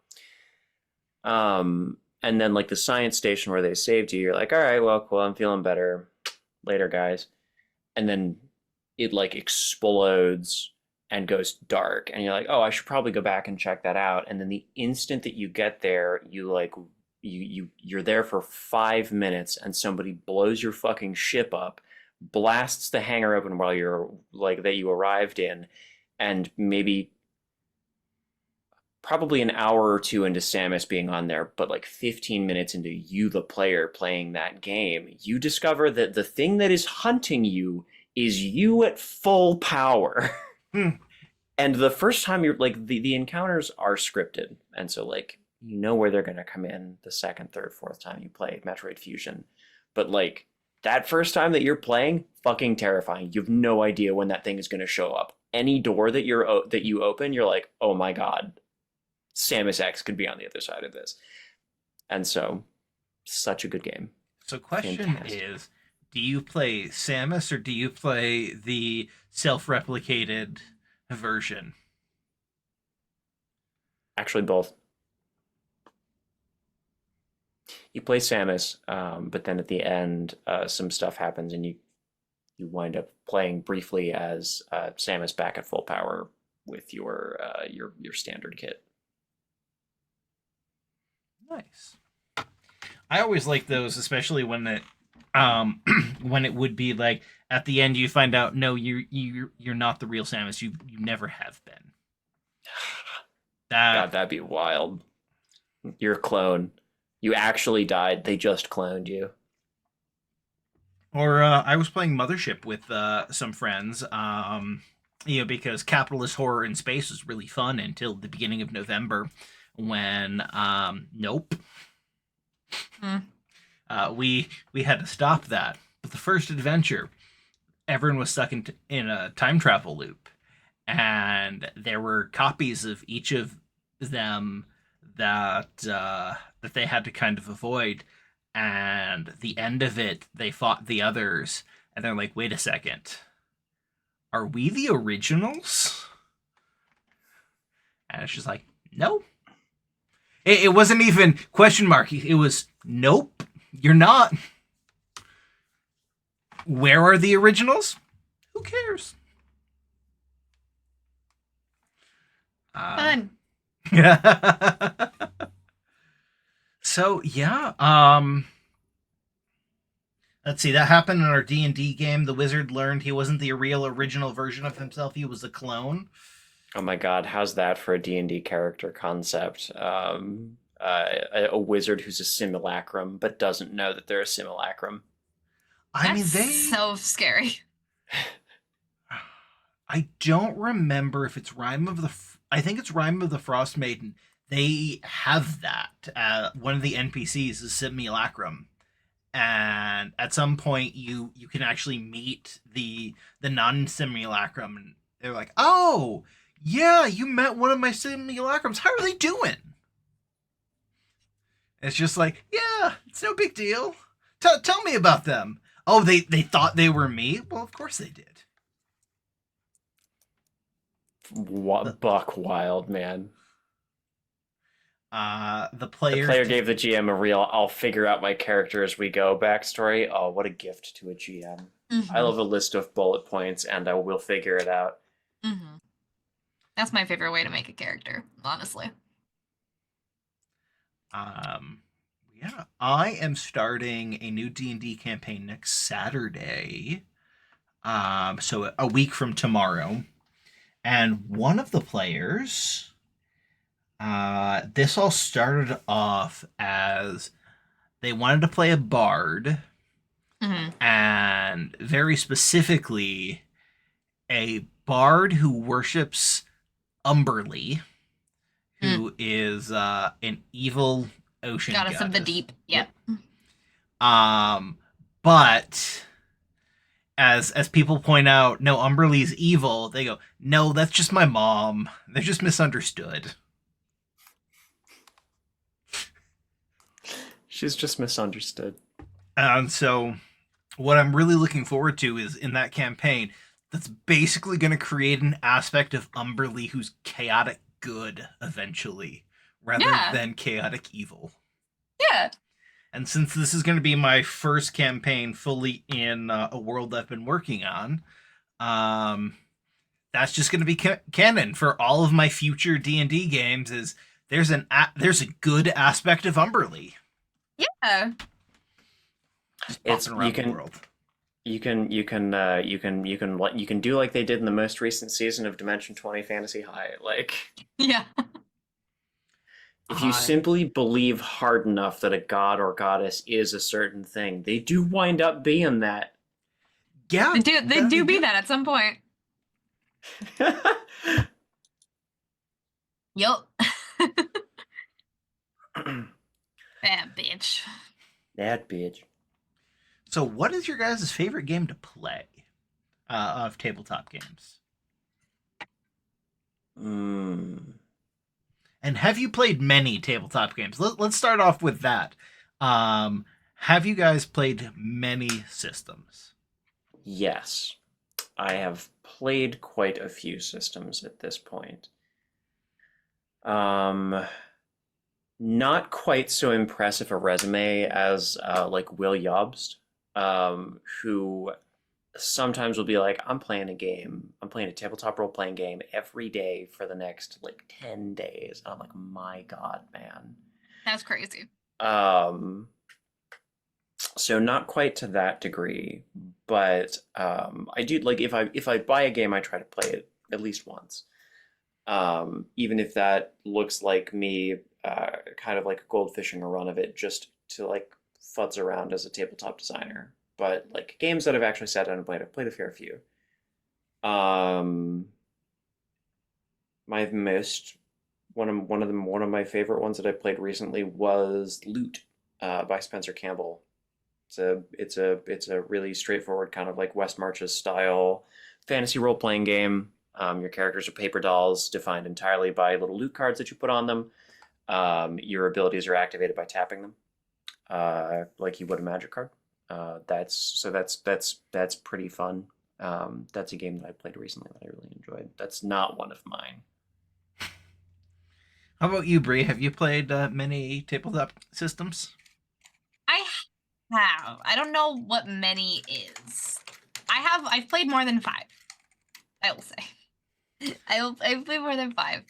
and then like the science station where they saved you, you're like, all right, well, cool, I'm feeling better. Later, guys. And then it like explodes and goes dark, and you're like, oh, I should probably go back and check that out. And then the instant that you get there, you like you're there for 5 minutes, and somebody blows your fucking ship up, blasts the hangar open while you're like that you arrived in, and maybe probably an hour or two into Samus being on there, but like 15 minutes into you, the player, playing that game, you discover that the thing that is hunting you is you at full power. And the first time you're like, the encounters are scripted. And so, like, you know where they're going to come in the second, third, fourth time you play Metroid Fusion. But like, that first time that you're playing, fucking terrifying. You have no idea when that thing is going to show up. Any door that you open, you're like, oh my God, Samus X could be on the other side of this. And so, such a good game. So question Fantastic. is, do you play Samus or do you play the self-replicated version? Actually, both. You play Samus, but then at the end, some stuff happens, and you wind up playing briefly as Samus back at full power with your standard kit. Nice. I always like those, especially when it when it would be like at the end you find out no, you're not the real Samus. You never have been. God, that'd be wild. You're a clone. You actually died. They just cloned you. Or I was playing Mothership with some friends, because capitalist horror in space was really fun until the beginning of November, when nope, we had to stop that. But the first adventure, everyone was stuck in a time travel loop, and there were copies of each of them that they had to kind of avoid. And the end of it, they fought the others, and they're like, "Wait a second, are we the originals?" And it's just like, "No." It wasn't even question mark. It was, "Nope, you're not." Where are the originals? Who cares? Fun. So yeah, let's see. That happened in our D&D game. The wizard learned he wasn't the real original version of himself. He was a clone. Oh my God, how's that for a D&D character concept? A wizard who's a simulacrum but doesn't know that they're a simulacrum. I mean, That's so scary. I don't remember if it's Rime of the. I think it's Rime of the Frost Maiden. They have that. One of the NPCs is simulacrum, and at some point you can actually meet the non-simulacrum, and they're like, "Oh, yeah, you met one of my simulacrums. How are they doing?" It's just like, "Yeah, it's no big deal. Tell me about them." "Oh, they thought they were me." Well, of course they did. Buck wild, man. The The player player gave the GM a real "I'll figure out my character as we go" backstory. Oh, what a gift to a GM. Mm-hmm. I love a list of bullet points, and I will figure it out. Mm-hmm. That's my favorite way to make a character, honestly. Yeah, I am starting a new D&D campaign next Saturday. So a week from tomorrow. And one of the players, this all started off as they wanted to play a bard, and very specifically a bard who worships Umberlee, who is an evil ocean Goddess of the deep. Yep. But as people point out, no, Umberlee's evil. They go, "No, that's just my mom. They're just misunderstood." She's just misunderstood. And so what I'm really looking forward to is in that campaign that's basically going to create an aspect of Umberlee who's chaotic good eventually, rather than chaotic evil. Yeah. And since this is going to be my first campaign fully in a world I've been working on, um, that's just going to be canon for all of my future D&D games. Is there's a good aspect of Umberly Yeah. just It's bopping around the world. you can do like they did in the most recent season of Dimension 20 Fantasy High. Like Yeah. if you simply believe hard enough that a god or goddess is a certain thing, they do wind up being that. Yeah, They do be that at some point. Yup. That bitch. That bitch. So, what is your guys' favorite game to play of tabletop games? Mm. And have you played many tabletop games? Let's start off with that. Have you guys played many systems? Yes, I have played quite a few systems at this point. Um, Not quite so impressive a resume as like Will Jobst, who sometimes will be like, I'm playing a game, I'm playing a tabletop role playing game every day for the next like 10 days. And I'm like, my God, man. That's crazy. So not quite to that degree, but I do like if I buy a game, I try to play it at least once. Even if that looks like me kind of like goldfishing a run of it just to like futz around as a tabletop designer. But like games that I've actually sat down and played, I've played a fair few. Um, my most one of my favorite ones that I played recently was Loot by Spencer Campbell. It's a really straightforward kind of like West Marches style fantasy role playing game. Your characters are paper dolls defined entirely by little loot cards that you put on them. Your abilities are activated by tapping them, like you would a magic card. That's pretty fun. That's a game that I played recently that I really enjoyed. That's not one of mine. How about you, Bree? Have you played many tabletop systems? I have. I don't know what many is. I've played more than 5. I will say. I've played more than 5.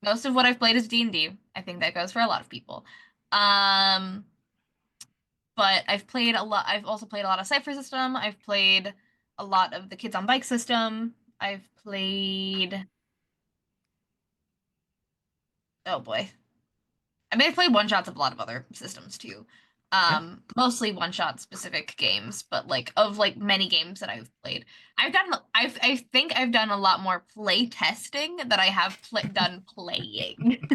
Most of what I've played is D&D. I think that goes for a lot of people. But I've played a lot. I've also played a lot of Cypher System. I've played a lot of the Kids on Bike system. I've played. Oh boy. I mean, I've played one shots of a lot of other systems too. Mostly one shot specific games, but like of like many games that I've played, I think I've done a lot more play testing than I have done playing.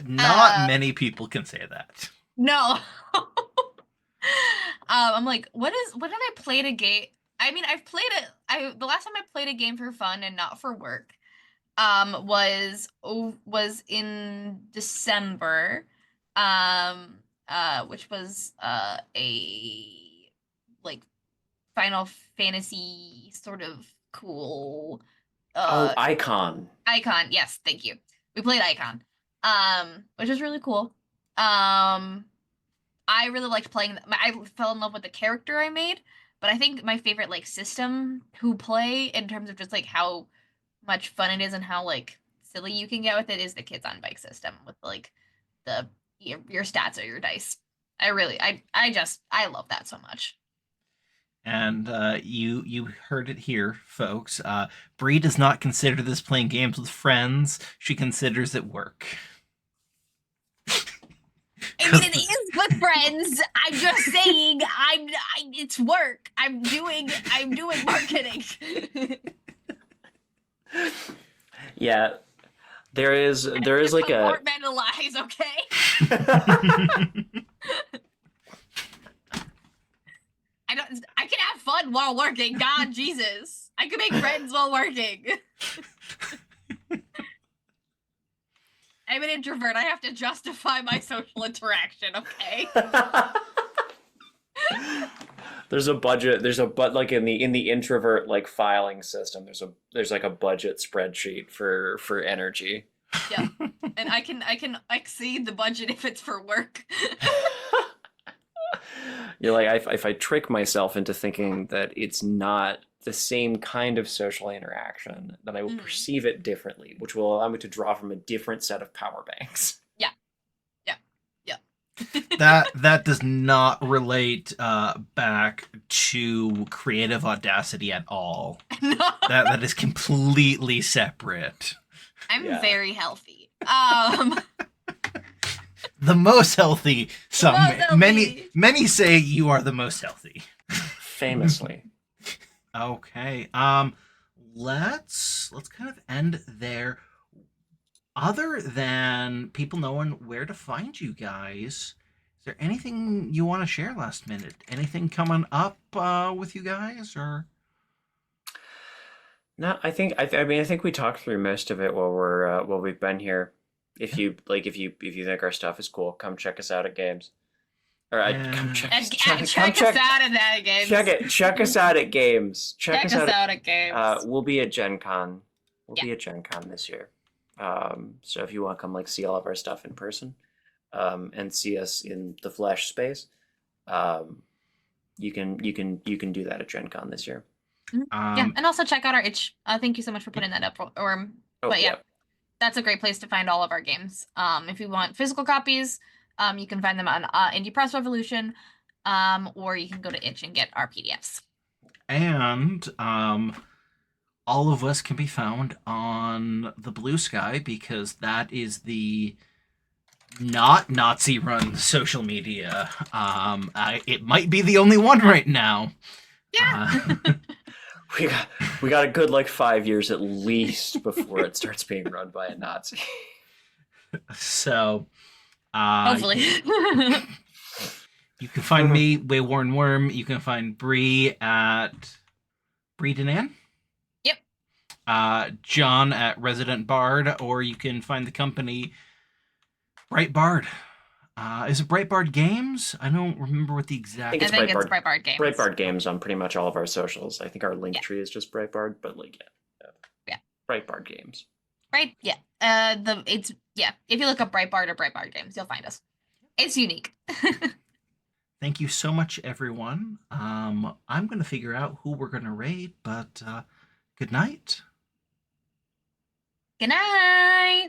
Not many people can say that. No. I'm like, when did I play a game? I mean, I've played it. The last time I played a game for fun and not for work, was in December, which was a like Final Fantasy sort of cool Oh, Icon. Icon. Yes, thank you. We played Icon, which was really cool. I really liked playing. I fell in love with the character I made, but I think my favorite like system to play in terms of just like how much fun it is and how like silly you can get with it is the Kids on Bike system with like the your stats or your dice. I love that so much. And you heard it here, folks. Bree does not consider this playing games with friends. She considers it work. I mean, it is with friends. I'm just saying. It's work. I'm doing marketing. Yeah, there is like a compartmentalize, okay? I can have fun while working. God, Jesus. I can make friends while working. I'm an introvert. I have to justify my social interaction, okay? There's a budget. Like in the introvert like filing system. There's like a budget spreadsheet for energy. Yeah. And I can exceed the budget if it's for work. You're like, if I trick myself into thinking that it's not the same kind of social interaction, then I will perceive it differently, which will allow me to draw from a different set of power banks. Yeah. Yeah. Yeah. That does not relate back to creative audacity at all. No. That is completely separate. I'm Yeah. very healthy. The most healthy. Some most healthy. many say you are the most healthy. Famously. Okay. Let's kind of end there. Other than people knowing where to find you guys, is there anything you want to share last minute? Anything coming up with you guys, or? No, I think I mean I think we talked through most of it while we've been here. If you think our stuff is cool, come check us out at games. Or come check And check check us out at that games. check us out at games. Check us out at games. We'll be at Gen Con. We'll be at Gen Con this year. So if you want to come like see all of our stuff in person, and see us in the flesh space, you can do that at Gen Con this year. Yeah, and also check out our itch. Thank you so much for putting that up. But yeah, that's a great place to find all of our games. If you want physical copies, you can find them on Indie Press Revolution, or you can go to itch and get our PDFs. And all of us can be found on the Blue Sky, because that is the not Nazi run social media. It might be the only one right now. Yeah. We got a good like 5 years at least before it starts being run by a Nazi. So Hopefully. You can find me, Wayworn Worm. You can find Bree at BriDanann. Yep. John at Resident Bard, or you can find the company Bright Bard. Is it Bright Bard Games? I don't remember what the exact. I think it's Breitbart Games. Breitbart Games on pretty much all of our socials. I think our link tree is just Breitbart, but like yeah. Breitbart Games. Right? Yeah. If you look up Breitbart or Breitbart Games, you'll find us. It's unique. Thank you so much, everyone. I'm gonna figure out who we're gonna raid, but good night. Good night.